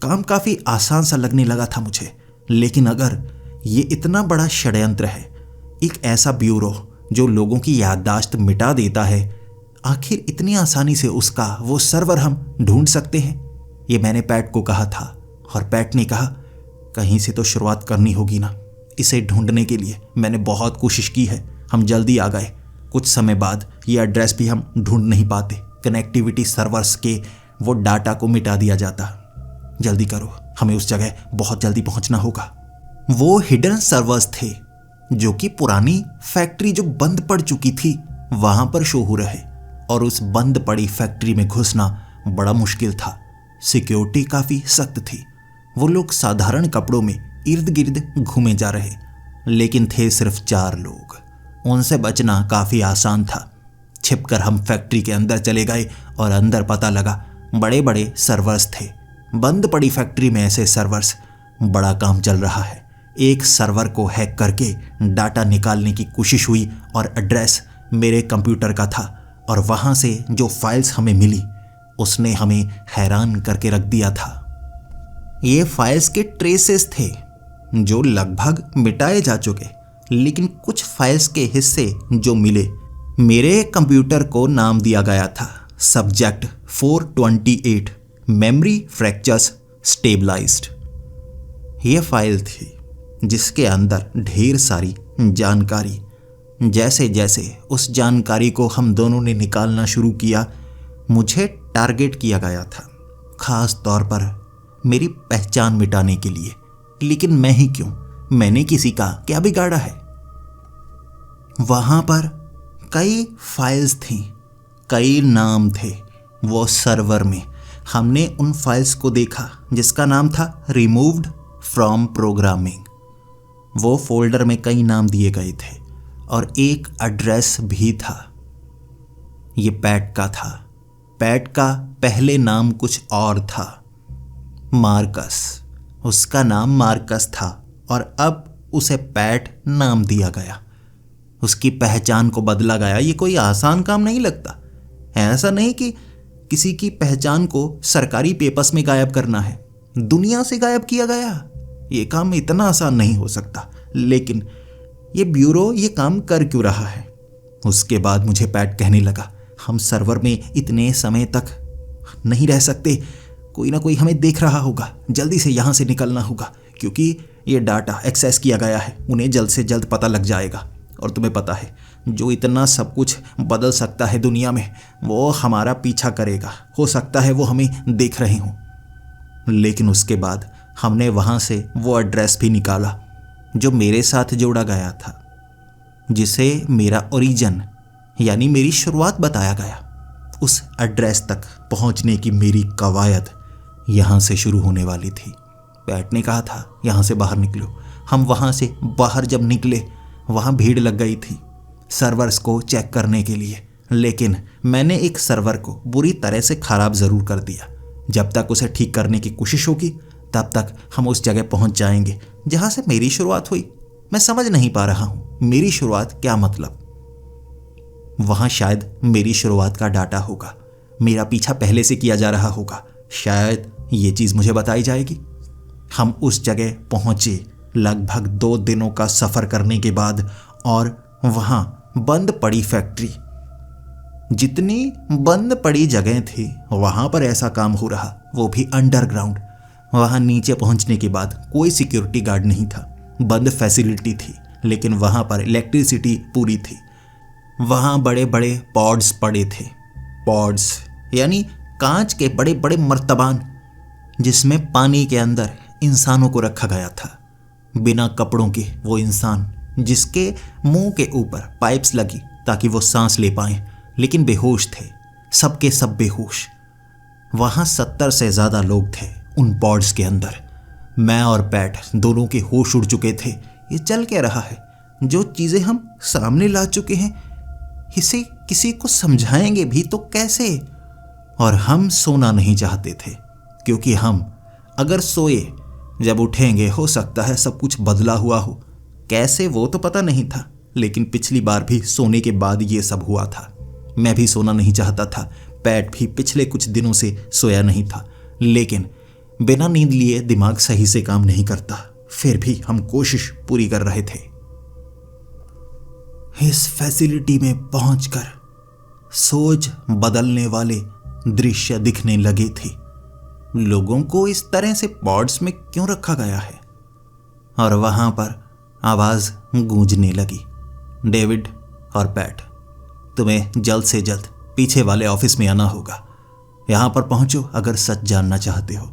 काम काफ़ी आसान सा लगने लगा था मुझे। लेकिन अगर ये इतना बड़ा षड्यंत्र है, एक ऐसा ब्यूरो जो लोगों की याददाश्त मिटा देता है, आखिर इतनी आसानी से उसका वो सर्वर हम ढूंढ सकते हैं? ये मैंने पैट को कहा था और पैट ने कहा कहीं से तो शुरुआत करनी होगी ना। इसे ढूंढने के लिए मैंने बहुत कोशिश की है। हम जल्दी आ गए। कुछ समय बाद ये एड्रेस भी हम ढूंढ नहीं पाते, कनेक्टिविटी सर्वर्स के वो डाटा को मिटा दिया जाता। जल्दी करो, हमें उस जगह बहुत जल्दी पहुंचना होगा। वो हिडन सर्वर्स थे जो कि पुरानी फैक्ट्री जो बंद पड़ चुकी थी वहां पर शो हो रहे, और उस बंद पड़ी फैक्ट्री में घुसना बड़ा मुश्किल था। सिक्योरिटी काफी सख्त थी। वो लोग साधारण कपड़ों में इर्द गिर्द घूमे जा रहे, लेकिन थे सिर्फ 4 लोग। उनसे बचना काफी आसान था। छिपकर हम फैक्ट्री के अंदर चले गए और अंदर पता लगा बड़े बड़े सर्वर्स थे। बंद पड़ी फैक्ट्री में ऐसे सर्वर्स, बड़ा काम चल रहा है। एक सर्वर को हैक करके डाटा निकालने की कोशिश हुई और एड्रेस मेरे कंप्यूटर का था, और वहाँ से जो फाइल्स हमें मिली उसने हमें हैरान करके रख दिया था। ये फाइल्स के ट्रेसेस थे जो लगभग मिटाए जा चुके, लेकिन कुछ फाइल्स के हिस्से जो मिले, मेरे कंप्यूटर को नाम दिया गया था सब्जेक्ट 428 मेमोरी फ्रैक्चर्स स्टेबलाइज्ड। ये फाइल थी जिसके अंदर ढेर सारी जानकारी। जैसे जैसे उस जानकारी को हम दोनों ने निकालना शुरू किया, मुझे टारगेट किया गया था, खास तौर पर मेरी पहचान मिटाने के लिए। लेकिन मैं ही क्यों, मैंने किसी का क्या बिगाड़ा है? वहां पर कई फाइल्स थीं, कई नाम थे। वो सर्वर में हमने उन फाइल्स को देखा जिसका नाम था रिमूव्ड फ्रॉम प्रोग्रामिंग। वो फोल्डर में कई नाम दिए गए थे और एक एड्रेस भी था। ये पैट का था। पैट का पहले नाम कुछ और था, मार्कस। उसका नाम मार्कस था और अब उसे पैट नाम दिया गया। उसकी पहचान को बदला गया। ये कोई आसान काम नहीं लगता। ऐसा नहीं कि किसी की पहचान को सरकारी पेपर्स में गायब करना है, दुनिया से गायब किया गया। ये काम इतना आसान नहीं हो सकता। लेकिन ये ब्यूरो ये काम कर क्यों रहा है? उसके बाद मुझे पैट कहने लगा, हम सर्वर में इतने समय तक नहीं रह सकते, कोई ना कोई हमें देख रहा होगा, जल्दी से यहाँ से निकलना होगा, क्योंकि ये डाटा एक्सेस किया गया है, उन्हें जल्द से जल्द पता लग जाएगा। और तुम्हें पता है, जो इतना सब कुछ बदल सकता है दुनिया में, वो हमारा पीछा करेगा। हो सकता है वो हमें देख रहे हों। लेकिन उसके बाद हमने वहाँ से वो एड्रेस भी निकाला जो मेरे साथ जोड़ा गया था, जिसे मेरा ओरिजिन यानी मेरी शुरुआत बताया गया। उस एड्रेस तक पहुँचने की मेरी कवायद यहाँ से शुरू होने वाली थी। पैट ने कहा था यहाँ से बाहर निकलो। हम वहाँ से बाहर जब निकले, वहाँ भीड़ लग गई थी सर्वर्स को चेक करने के लिए। लेकिन मैंने एक सर्वर को बुरी तरह से ख़राब ज़रूर कर दिया। जब तक उसे ठीक करने की कोशिश होगी, तब तक हम उस जगह पहुंच जाएंगे जहां से मेरी शुरुआत हुई। मैं समझ नहीं पा रहा हूं मेरी शुरुआत क्या मतलब। वहां शायद मेरी शुरुआत का डाटा होगा, मेरा पीछा पहले से किया जा रहा होगा, शायद ये चीज़ मुझे बताई जाएगी। हम उस जगह पहुंचे लगभग 2 दिनों का सफ़र करने के बाद, और वहां बंद पड़ी फैक्ट्री, जितनी बंद पड़ी जगह थी वहां पर ऐसा काम हो रहा, वो भी अंडरग्राउंड। वहां नीचे पहुंचने के बाद कोई सिक्योरिटी गार्ड नहीं था, बंद फैसिलिटी थी, लेकिन वहां पर इलेक्ट्रिसिटी पूरी थी। वहां बड़े बड़े पॉड्स पड़े थे। पॉड्स यानी कांच के बड़े बड़े मर्तबान, जिसमें पानी के अंदर इंसानों को रखा गया था। बिना कपड़ों के वो इंसान, जिसके मुंह के ऊपर पाइप्स लगी ताकि वो सांस ले पाएं, लेकिन बेहोश थे, सबके सब बेहोश। वहां 70 से ज्यादा लोग थे उन पॉड्स के अंदर। मैं और पैट दोनों के होश उड़ चुके थे। ये चल क्या रहा है? जो चीजें हम सामने ला चुके हैं, इसे किसी को समझाएंगे भी तो कैसे? और हम सोना नहीं चाहते थे, क्योंकि हम अगर सोए, जब उठेंगे हो सकता है सब कुछ बदला हुआ हो। कैसे वो तो पता नहीं था, लेकिन पिछली बार भी सोने के बाद ये सब हुआ था। मैं भी सोना नहीं चाहता था, पैट भी पिछले कुछ दिनों से सोया नहीं था, लेकिन बिना नींद लिए दिमाग सही से काम नहीं करता। फिर भी हम कोशिश पूरी कर रहे थे। इस फैसिलिटी में पहुंचकर सोच बदलने वाले दृश्य दिखने लगे थे। लोगों को इस तरह से पॉड्स में क्यों रखा गया है? और वहां पर आवाज गूंजने लगी, डेविड और पैट, तुम्हें जल्द से जल्द पीछे वाले ऑफिस में आना होगा। यहां पर पहुंचो अगर सच जानना चाहते हो।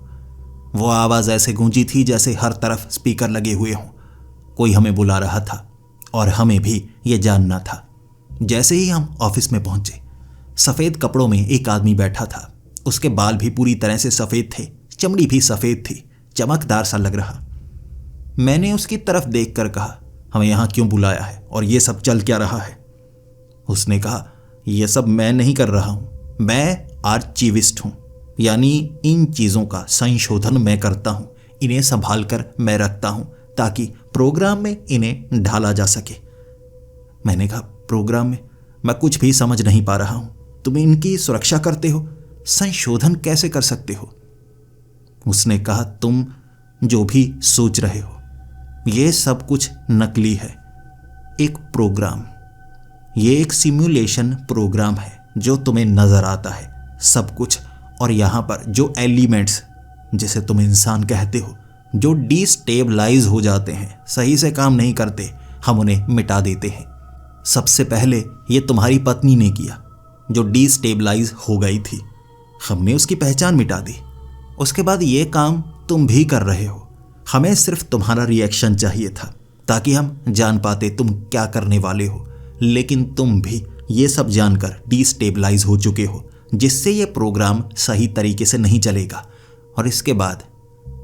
वो आवाज ऐसे गूंजी थी जैसे हर तरफ स्पीकर लगे हुए हों। कोई हमें बुला रहा था और हमें भी ये जानना था। जैसे ही हम ऑफिस में पहुंचे, सफेद कपड़ों में एक आदमी बैठा था। उसके बाल भी पूरी तरह से सफेद थे, चमड़ी भी सफेद थी, चमकदार सा लग रहा। मैंने उसकी तरफ देखकर कहा, हमें यहां क्यों बुलाया है और ये सब चल क्या रहा है? उसने कहा, यह सब मैं नहीं कर रहा हूं, मैं आर्चीविस्ट हूं, यानी इन चीजों का संशोधन मैं करता हूं, इन्हें संभाल कर मैं रखता हूं ताकि प्रोग्राम में इन्हें ढाला जा सके। मैंने कहा, प्रोग्राम में? मैं कुछ भी समझ नहीं पा रहा हूं। तुम इनकी सुरक्षा करते हो, संशोधन कैसे कर सकते हो? उसने कहा, तुम जो भी सोच रहे हो यह सब कुछ नकली है। एक प्रोग्राम, यह एक सिमुलेशन प्रोग्राम है जो तुम्हें नजर आता है सब कुछ। और यहां पर जो एलिमेंट्स, जिसे तुम इंसान कहते हो, जो डिस्टेबलाइज हो जाते हैं, सही से काम नहीं करते, हम उन्हें मिटा देते हैं। सबसे पहले ये तुम्हारी पत्नी ने किया, जो डिस्टेबलाइज हो गई थी। हमने उसकी पहचान मिटा दी। उसके बाद ये काम तुम भी कर रहे हो। हमें सिर्फ तुम्हारा रिएक्शन चाहिए था ताकि हम जान पाते तुम क्या करने वाले हो। लेकिन तुम भी ये सब जानकर डिस्टेबलाइज हो चुके हो, जिससे ये प्रोग्राम सही तरीके से नहीं चलेगा। और इसके बाद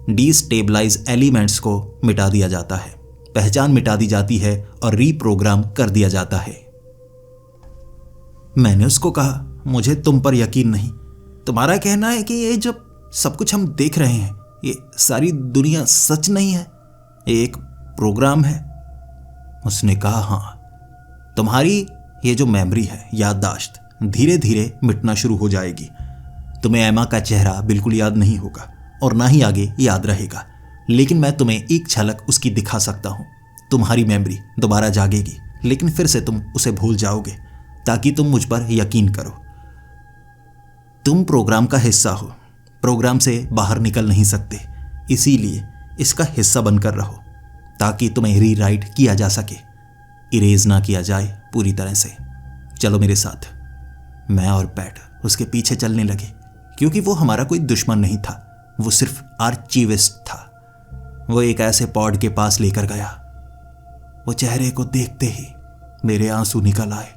डिस्टेबलाइज एलिमेंट्स को मिटा दिया जाता है, पहचान मिटा दी जाती है और रीप्रोग्राम कर दिया जाता है। मैंने उसको कहा, मुझे तुम पर यकीन नहीं। तुम्हारा कहना है कि ये जो सब कुछ हम देख रहे हैं, ये सारी दुनिया सच नहीं है, ये एक प्रोग्राम है। उसने कहा, हाँ, तुम्हारी ये जो मेमोरी है, याददाश्त, धीरे धीरे मिटना शुरू हो जाएगी। तुम्हें एमा का चेहरा बिल्कुल याद नहीं होगा और ना ही आगे याद रहेगा, लेकिन मैं तुम्हें एक झलक उसकी दिखा सकता हूं। तुम्हारी मेमोरी दोबारा जागेगी, लेकिन फिर से तुम उसे भूल जाओगे, ताकि तुम मुझ पर यकीन करो। तुम प्रोग्राम का हिस्सा हो, प्रोग्राम से बाहर निकल नहीं सकते, इसीलिए इसका हिस्सा बनकर रहो ताकि तुम्हें रीराइट किया जा सके, इरेज ना किया जाए पूरी तरह से। चलो मेरे साथ। मैं और पैट उसके पीछे चलने लगे, क्योंकि वो हमारा कोई दुश्मन नहीं था, वो सिर्फ आर्चीविस्ट था। वो एक ऐसे पॉड के पास लेकर गया। वो चेहरे को देखते ही मेरे आंसू निकल आए।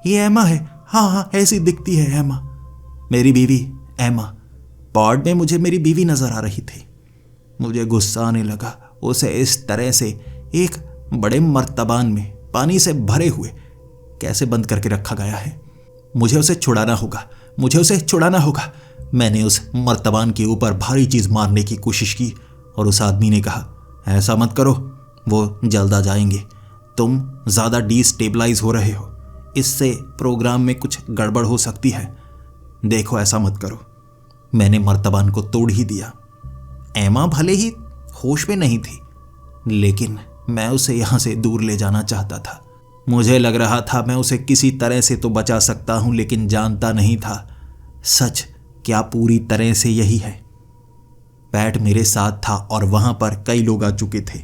ये एमा है, हाँ हाँ, ऐसी दिखती है एमा, मेरी बीवी एमा। पॉड में मुझे मेरी बीवी नजर आ रही थी। मुझे गुस्सा आने लगा। उसे इस तरह से एक बड़े मर्तबान में पानी से भरे हुए कैसे बंद करके रखा गया है? मुझे उसे छुड़ाना होगा, मुझे उसे छुड़ाना होगा। मैंने उस मर्तबान के ऊपर भारी चीज मारने की कोशिश की और उस आदमी ने कहा, ऐसा मत करो, वो जल्द आ जाएंगे। तुम ज्यादा डिस्टेबलाइज हो रहे हो, इससे प्रोग्राम में कुछ गड़बड़ हो सकती है। देखो, ऐसा मत करो। मैंने मर्तबान को तोड़ ही दिया। एमा भले ही होश में नहीं थी, लेकिन मैं उसे यहां से दूर ले जाना चाहता था। मुझे लग रहा था मैं उसे किसी तरह से तो बचा सकता हूं, लेकिन जानता नहीं था सच क्या पूरी तरह से यही है। पैट मेरे साथ था और वहां पर कई लोग आ चुके थे।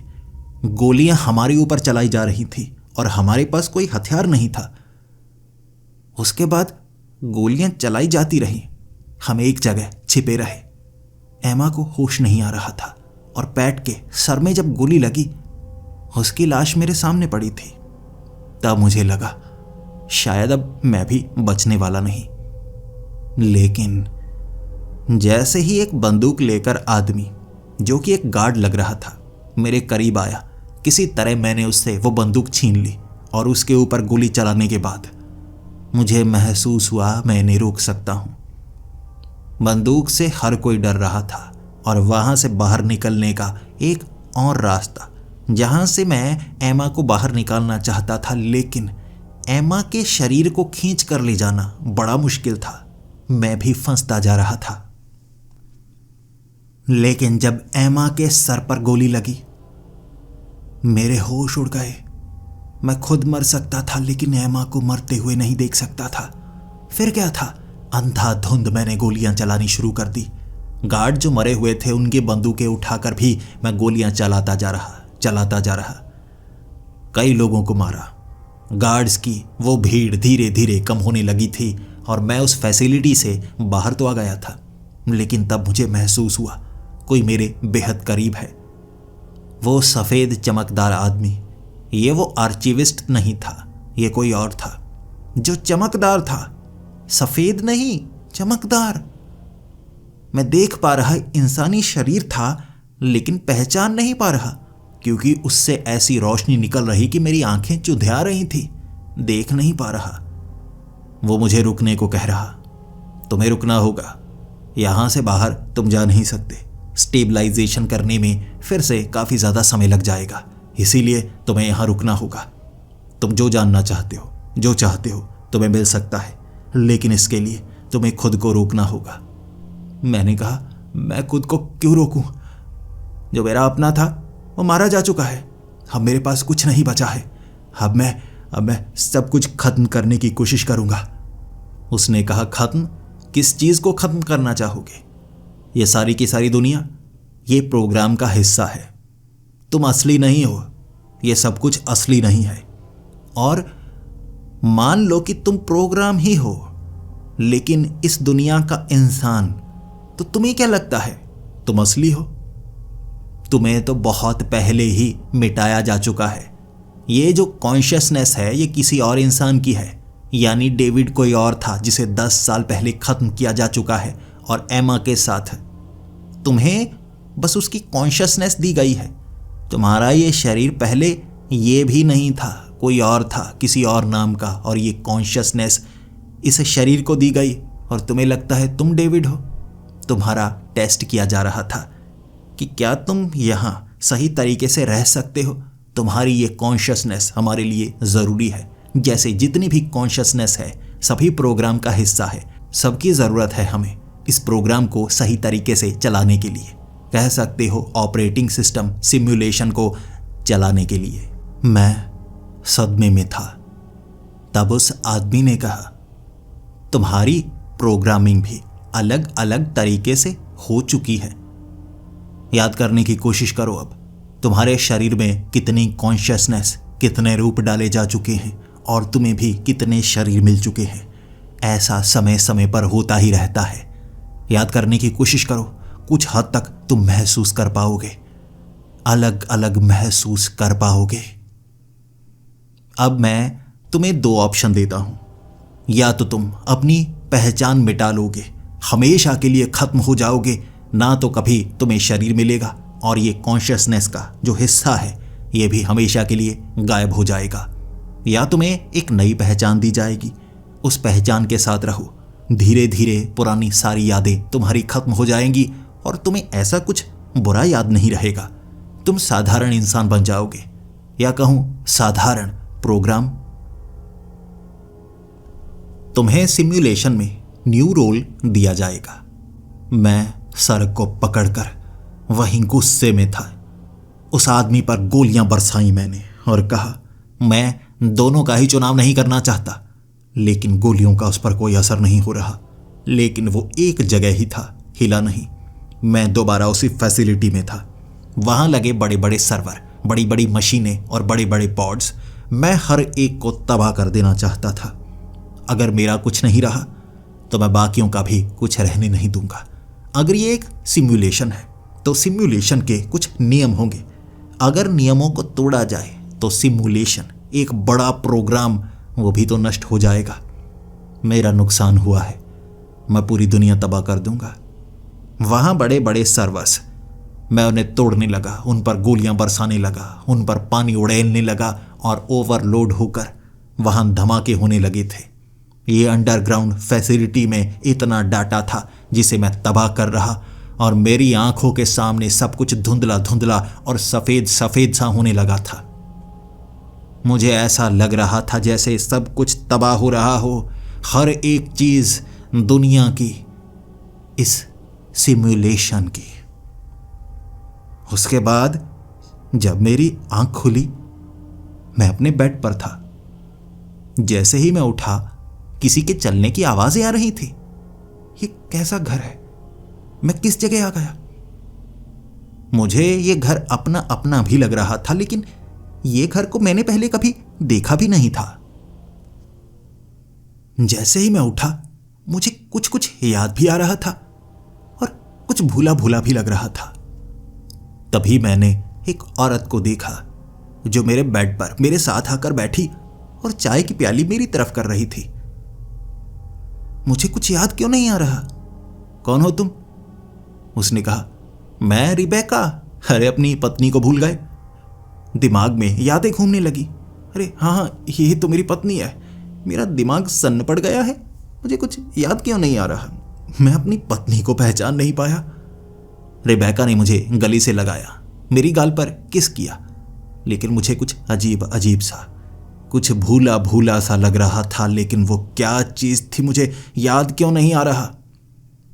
गोलियां हमारे ऊपर चलाई जा रही थी और हमारे पास कोई हथियार नहीं था। उसके बाद गोलियां चलाई जाती रहीं, हम एक जगह छिपे रहे। एमा को होश नहीं आ रहा था और पैट के सर में जब गोली लगी, उसकी लाश मेरे सामने पड़ी थी। तब मुझे लगा शायद अब मैं भी बचने वाला नहीं। लेकिन जैसे ही एक बंदूक लेकर आदमी, जो कि एक गार्ड लग रहा था, मेरे करीब आया, किसी तरह मैंने उससे वो बंदूक छीन ली और उसके ऊपर गोली चलाने के बाद मुझे महसूस हुआ मैं इन्हें रोक सकता हूं। बंदूक से हर कोई डर रहा था और वहां से बाहर निकलने का एक और रास्ता, जहां से मैं एमा को बाहर निकालना चाहता था, लेकिन एमा के शरीर को खींच कर ले जाना बड़ा मुश्किल था। मैं भी फंसता जा रहा था। लेकिन जब एमा के सर पर गोली लगी, मेरे होश उड़ गए। मैं खुद मर सकता था, लेकिन एमा को मरते हुए नहीं देख सकता था। फिर क्या था, अंधाधुंध मैंने गोलियां चलानी शुरू कर दी। गार्ड जो मरे हुए थे उनकी बंदूकें उठाकर भी मैं गोलियां चलाता जा रहा। कई लोगों को मारा। गार्ड्स की वो भीड़ धीरे धीरे कम होने लगी थी और मैं उस फैसिलिटी से बाहर तो आ गया था, लेकिन तब मुझे महसूस हुआ कोई मेरे बेहद करीब है। वो सफेद चमकदार आदमी, ये वो आर्चिविस्ट नहीं था, ये कोई और था जो चमकदार था, सफेद नहीं, चमकदार। मैं देख पा रहा इंसानी शरीर था, लेकिन पहचान नहीं पा रहा, क्योंकि उससे ऐसी रोशनी निकल रही कि मेरी आंखें चुंधिया रही थी। देख नहीं पा रहा। वो मुझे रुकने को कह रहा, तुम्हें रुकना होगा, यहां से बाहर तुम जा नहीं सकते। स्टेबलाइजेशन करने में फिर से काफी ज्यादा समय लग जाएगा, इसीलिए तुम्हें यहां रुकना होगा। तुम जो जानना चाहते हो, जो चाहते हो, तुम्हें मिल सकता है, लेकिन इसके लिए तुम्हें खुद को रोकना होगा। मैंने कहा, मैं खुद को क्यों रोकूं? जो मेरा अपना था वो मारा जा चुका है। अब मेरे पास कुछ नहीं बचा है। अब मैं सब कुछ खत्म करने की कोशिश करूंगा। उसने कहा, खत्म? किस चीज को खत्म करना चाहोगे? ये सारी की सारी दुनिया, ये प्रोग्राम का हिस्सा है। तुम असली नहीं हो, ये सब कुछ असली नहीं है। और मान लो कि तुम प्रोग्राम ही हो, लेकिन इस दुनिया का इंसान, तो तुम्हें क्या लगता है तुम असली हो? तुम्हें तो बहुत पहले ही मिटाया जा चुका है। ये जो कॉन्शियसनेस है ये किसी और इंसान की है, यानी डेविड कोई और था जिसे 10 साल पहले खत्म किया जा चुका है, और एमा के साथ तुम्हें बस उसकी कॉन्शियसनेस दी गई है। तुम्हारा ये शरीर पहले ये भी नहीं था, कोई और था, किसी और नाम का, और ये कॉन्शियसनेस इस शरीर को दी गई और तुम्हें लगता है तुम डेविड हो। तुम्हारा टेस्ट किया जा रहा था कि क्या तुम यहां सही तरीके से रह सकते हो। तुम्हारी ये कॉन्शियसनेस हमारे लिए ज़रूरी है। जैसे जितनी भी कॉन्शियसनेस है सभी प्रोग्राम का हिस्सा है, सबकी ज़रूरत है हमें इस प्रोग्राम को सही तरीके से चलाने के लिए, कह सकते हो ऑपरेटिंग सिस्टम सिमुलेशन को चलाने के लिए। मैं सदमे में था। तब उस आदमी ने कहा, तुम्हारी प्रोग्रामिंग भी अलग अलग तरीके से हो चुकी है। याद करने की कोशिश करो। अब तुम्हारे शरीर में कितनी कॉन्शियसनेस, कितने रूप डाले जा चुके हैं, और तुम्हें भी कितने शरीर मिल चुके हैं। ऐसा समय समय पर होता ही रहता है। याद करने की कोशिश करो, कुछ हद तक तुम महसूस कर पाओगे, अलग अलग महसूस कर पाओगे। अब मैं तुम्हें 2 ऑप्शन देता हूं। या तो तुम अपनी पहचान मिटा लोगे, हमेशा के लिए खत्म हो जाओगे, ना तो कभी तुम्हें शरीर मिलेगा और ये कॉन्शियसनेस का जो हिस्सा है ये भी हमेशा के लिए गायब हो जाएगा। या तुम्हें एक नई पहचान दी जाएगी, उस पहचान के साथ रहो। धीरे धीरे पुरानी सारी यादें तुम्हारी खत्म हो जाएंगी और तुम्हें ऐसा कुछ बुरा याद नहीं रहेगा। तुम साधारण इंसान बन जाओगे, या कहूं साधारण प्रोग्राम। तुम्हें सिमुलेशन में न्यू रोल दिया जाएगा। मैं सर को पकड़कर वहीं गुस्से में था। उस आदमी पर गोलियां बरसाई मैंने और कहा, मैं दोनों का ही चुनाव नहीं करना चाहता। लेकिन गोलियों का उस पर कोई असर नहीं हो रहा। लेकिन वो एक जगह ही था, हिला नहीं। मैं दोबारा उसी फैसिलिटी में था। वहां लगे बड़े बड़े सर्वर, बड़ी बड़ी मशीनें और बड़े बड़े पॉड्स। मैं हर एक को तबाह कर देना चाहता था। अगर मेरा कुछ नहीं रहा तो मैं बाकियों का भी कुछ रहने नहीं दूंगा। अगर ये एक सिमुलेशन है तो सिमुलेशन के कुछ नियम होंगे। अगर नियमों को तोड़ा जाए तो सिमुलेशन, एक बड़ा प्रोग्राम, वो भी तो नष्ट हो जाएगा। मेरा नुकसान हुआ है, मैं पूरी दुनिया तबाह कर दूंगा। वहां बड़े बड़े सर्वर्स, मैं उन्हें तोड़ने लगा, उन पर गोलियां बरसाने लगा, उन पर पानी उड़ेलने लगा और ओवरलोड होकर वहां धमाके होने लगे थे। ये अंडरग्राउंड फैसिलिटी में इतना डाटा था जिसे मैं तबाह कर रहा, और मेरी आंखों के सामने सब कुछ धुंधला धुंधला और सफेद सफेद सा होने लगा था। मुझे ऐसा लग रहा था जैसे सब कुछ तबाह हो रहा हो, हर एक चीज दुनिया की, इस सिमुलेशन की। उसके बाद जब मेरी आंख खुली, मैं अपने बेड पर था। जैसे ही मैं उठा, किसी के चलने की आवाजें आ रही थी। ये कैसा घर है? मैं किस जगह आ गया? मुझे ये घर अपना अपना भी लग रहा था, लेकिन ये घर को मैंने पहले कभी देखा भी नहीं था। जैसे ही मैं उठा, मुझे कुछ कुछ याद भी आ रहा था और कुछ भूला भूला भी लग रहा था। तभी मैंने एक औरत को देखा जो मेरे बेड पर मेरे साथ आकर बैठी और चाय की प्याली मेरी तरफ कर रही थी। मुझे कुछ याद क्यों नहीं आ रहा? कौन हो तुम? उसने कहा। मैं रिबेका। अरे, अपनी पत्नी को भूल गए? दिमाग में यादें घूमने लगी। अरे हाँ, ये तो मेरी पत्नी है। मेरा दिमाग सन्न पड़ गया है, मुझे कुछ याद क्यों नहीं आ रहा? मैं अपनी पत्नी को पहचान नहीं पाया। रिबेका ने मुझे गले से लगाया, मेरी गाल पर किस किया, लेकिन मुझे कुछ अजीब अजीब सा, कुछ भूला भूला सा लग रहा था। लेकिन वो क्या चीज थी, मुझे याद क्यों नहीं आ रहा?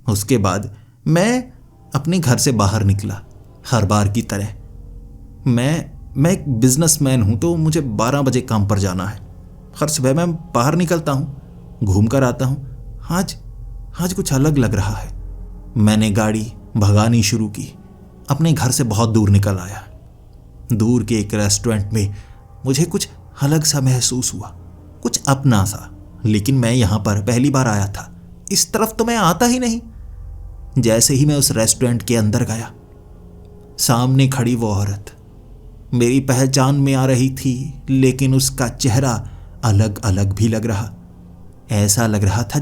उसके बाद मैं अपने घर से बाहर निकला, हर बार की तरह। मैं एक बिजनेसमैन हूं, तो मुझे 12 बजे काम पर जाना है। हर सुबह मैं बाहर निकलता हूं, घूम कर आता हूं। आज कुछ अलग लग रहा है। मैंने गाड़ी भगानी शुरू की, अपने घर से बहुत दूर निकल आया। दूर के एक रेस्टोरेंट में मुझे कुछ अलग सा महसूस हुआ, कुछ अपना सा। लेकिन मैं यहां पर पहली बार आया था, इस तरफ तो मैं आता ही नहीं। जैसे ही मैं उस रेस्टोरेंट के अंदर गया, सामने खड़ी वो औरत मेरी पहचान में आ रही थी, लेकिन उसका चेहरा अलग अलग भी लग रहा। ऐसा लग रहा था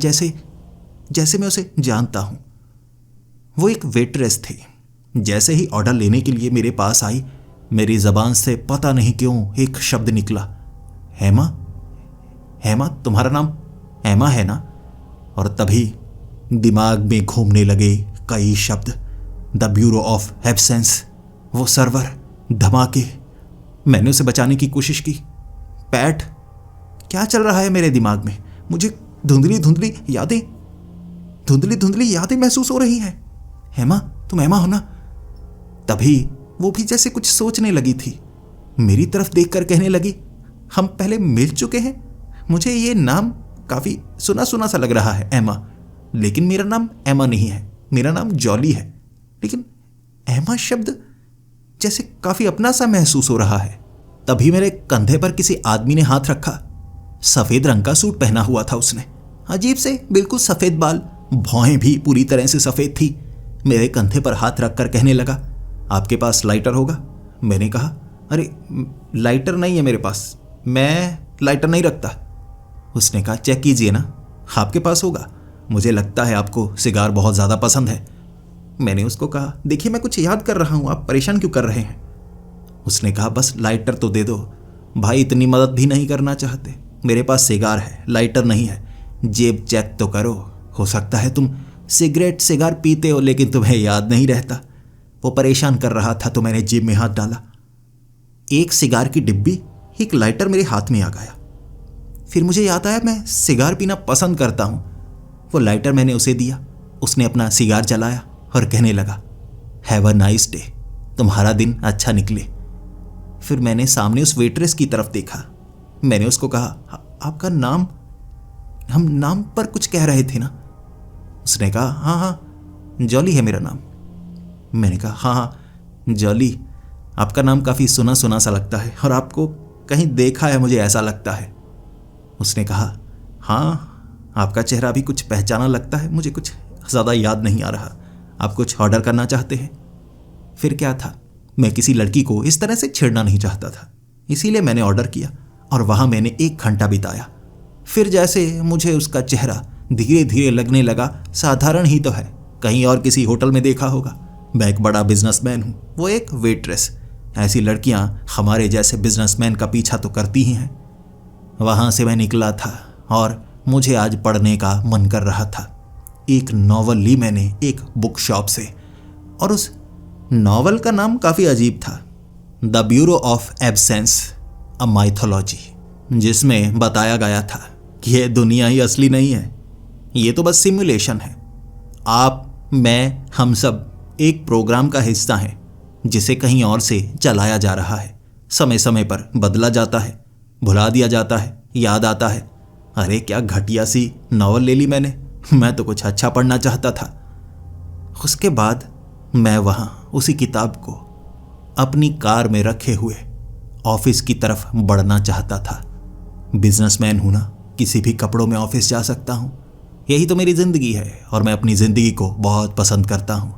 जैसे मैं उसे जानता हूं। वो एक वेट्रेस थी। जैसे ही ऑर्डर लेने के लिए मेरे पास आई, मेरी जबान से पता नहीं क्यों एक शब्द निकला, हेमा। हेमा, तुम्हारा नाम हेमा है ना? और तभी दिमाग में घूमने लगे कई शब्द। द ब्यूरो ऑफ एब्सेंस, वो सर्वर, धमाके। मैंने उसे बचाने की कोशिश की। पैट, क्या चल रहा है मेरे दिमाग में? मुझे धुंधली धुंधली यादें महसूस हो रही हैं। हेमा, तुम हेमा हो ना? तभी वो भी जैसे कुछ सोचने लगी थी, मेरी तरफ देखकर कहने लगी, हम पहले मिल चुके हैं। मुझे ये नाम काफी सुना सुना सा लग रहा है, एमा। लेकिन मेरा नाम एमा नहीं है, मेरा नाम जॉली है। लेकिन एमा शब्द जैसे काफी अपना सा महसूस हो रहा है। तभी मेरे कंधे पर किसी आदमी ने हाथ रखा। सफेद रंग का सूट पहना हुआ था उसने, अजीब से बिल्कुल सफेद बाल, भौहें भी पूरी तरह से सफेद थी। मेरे कंधे पर हाथ रखकर कहने लगा, आपके पास लाइटर होगा? मैंने कहा, अरे लाइटर नहीं है मेरे पास, मैं लाइटर नहीं रखता। उसने कहा, चेक कीजिए ना, आपके पास होगा। मुझे लगता है आपको सिगार बहुत ज़्यादा पसंद है। मैंने उसको कहा, देखिए मैं कुछ याद कर रहा हूँ, आप परेशान क्यों कर रहे हैं? उसने कहा, बस लाइटर तो दे दो। भाई इतनी मदद भी नहीं करना चाहते, मेरे पास सिगार है, लाइटर नहीं है। जेब चेक तो करो, हो सकता है तुम सिगार पीते हो लेकिन तुम्हें याद नहीं रहता। वो परेशान कर रहा था तो मैंने जेब में हाथ डाला। एक सिगार की डिब्बी, एक लाइटर मेरे हाथ में आ गया। फिर मुझे याद आया मैं सिगार पीना पसंद करता हूँ। वो लाइटर मैंने उसे दिया, उसने अपना सिगार जलाया और कहने लगा, हैव अ नाइस डे, तुम्हारा दिन अच्छा निकले। फिर मैंने सामने उस वेट्रेस की तरफ देखा। मैंने उसको कहा, आपका नाम? हम नाम पर कुछ कह रहे थे ना? उसने कहा, हाँ, जॉली है मेरा नाम। मैंने कहा, हाँ, जॉली, आपका नाम काफ़ी सुना सुना सा लगता है और आपको कहीं देखा है, मुझे ऐसा लगता है। उसने कहा, हाँ, आपका चेहरा भी कुछ पहचाना लगता है, मुझे कुछ ज़्यादा याद नहीं आ रहा। आप कुछ ऑर्डर करना चाहते हैं? फिर क्या था, मैं किसी लड़की को इस तरह से छेड़ना नहीं चाहता था, इसीलिए मैंने ऑर्डर किया और वहाँ मैंने 1 घंटा बिताया। फिर जैसे मुझे उसका चेहरा धीरे धीरे लगने लगा साधारण ही तो है, कहीं और किसी होटल में देखा होगा। मैं एक बड़ा बिजनेसमैन हूँ, वो एक वेट्रेस। ऐसी लड़कियाँ हमारे जैसे बिजनेसमैन का पीछा तो करती ही हैं। वहाँ से मैं निकला था और मुझे आज पढ़ने का मन कर रहा था। एक नॉवल ली मैंने एक बुक शॉप से, और उस नॉवल का नाम काफ़ी अजीब था, the bureau of absence a mythology, जिसमें बताया गया था कि यह दुनिया ही असली नहीं है, ये तो बस सिमुलेशन है। आप, मैं, हम सब एक प्रोग्राम का हिस्सा हैं जिसे कहीं और से चलाया जा रहा है। समय समय पर बदला जाता है, भुला दिया जाता है, याद आता है। अरे क्या घटिया सी नॉवल ले ली मैंने, मैं तो कुछ अच्छा पढ़ना चाहता था। उसके बाद मैं वहाँ उसी किताब को अपनी कार में रखे हुए ऑफिस की तरफ बढ़ना चाहता था। बिजनेसमैन हूँ ना, किसी भी कपड़ों में ऑफिस जा सकता हूँ, यही तो मेरी ज़िंदगी है और मैं अपनी ज़िंदगी को बहुत पसंद करता हूँ।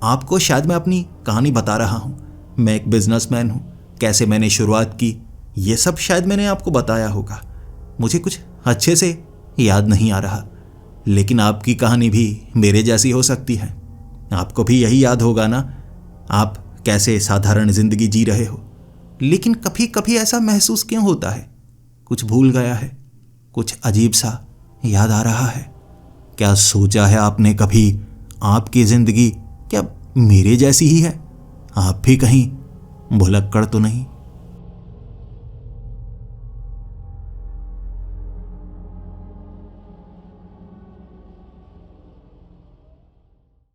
आपको शायद मैं अपनी कहानी बता रहा हूँ, मैं एक बिजनेसमैन हूँ, कैसे मैंने शुरुआत की, ये सब शायद मैंने आपको बताया होगा। मुझे कुछ अच्छे से याद नहीं आ रहा, लेकिन आपकी कहानी भी मेरे जैसी हो सकती है। आपको भी यही याद होगा ना, आप कैसे साधारण ज़िंदगी जी रहे हो, लेकिन कभी कभी ऐसा महसूस क्यों होता है, कुछ भूल गया है, कुछ अजीब सा याद आ रहा है। क्या सोचा है आपने कभी, आपकी ज़िंदगी क्या मेरे जैसी ही है? आप भी कहीं भुलक्कड़ तो नहीं?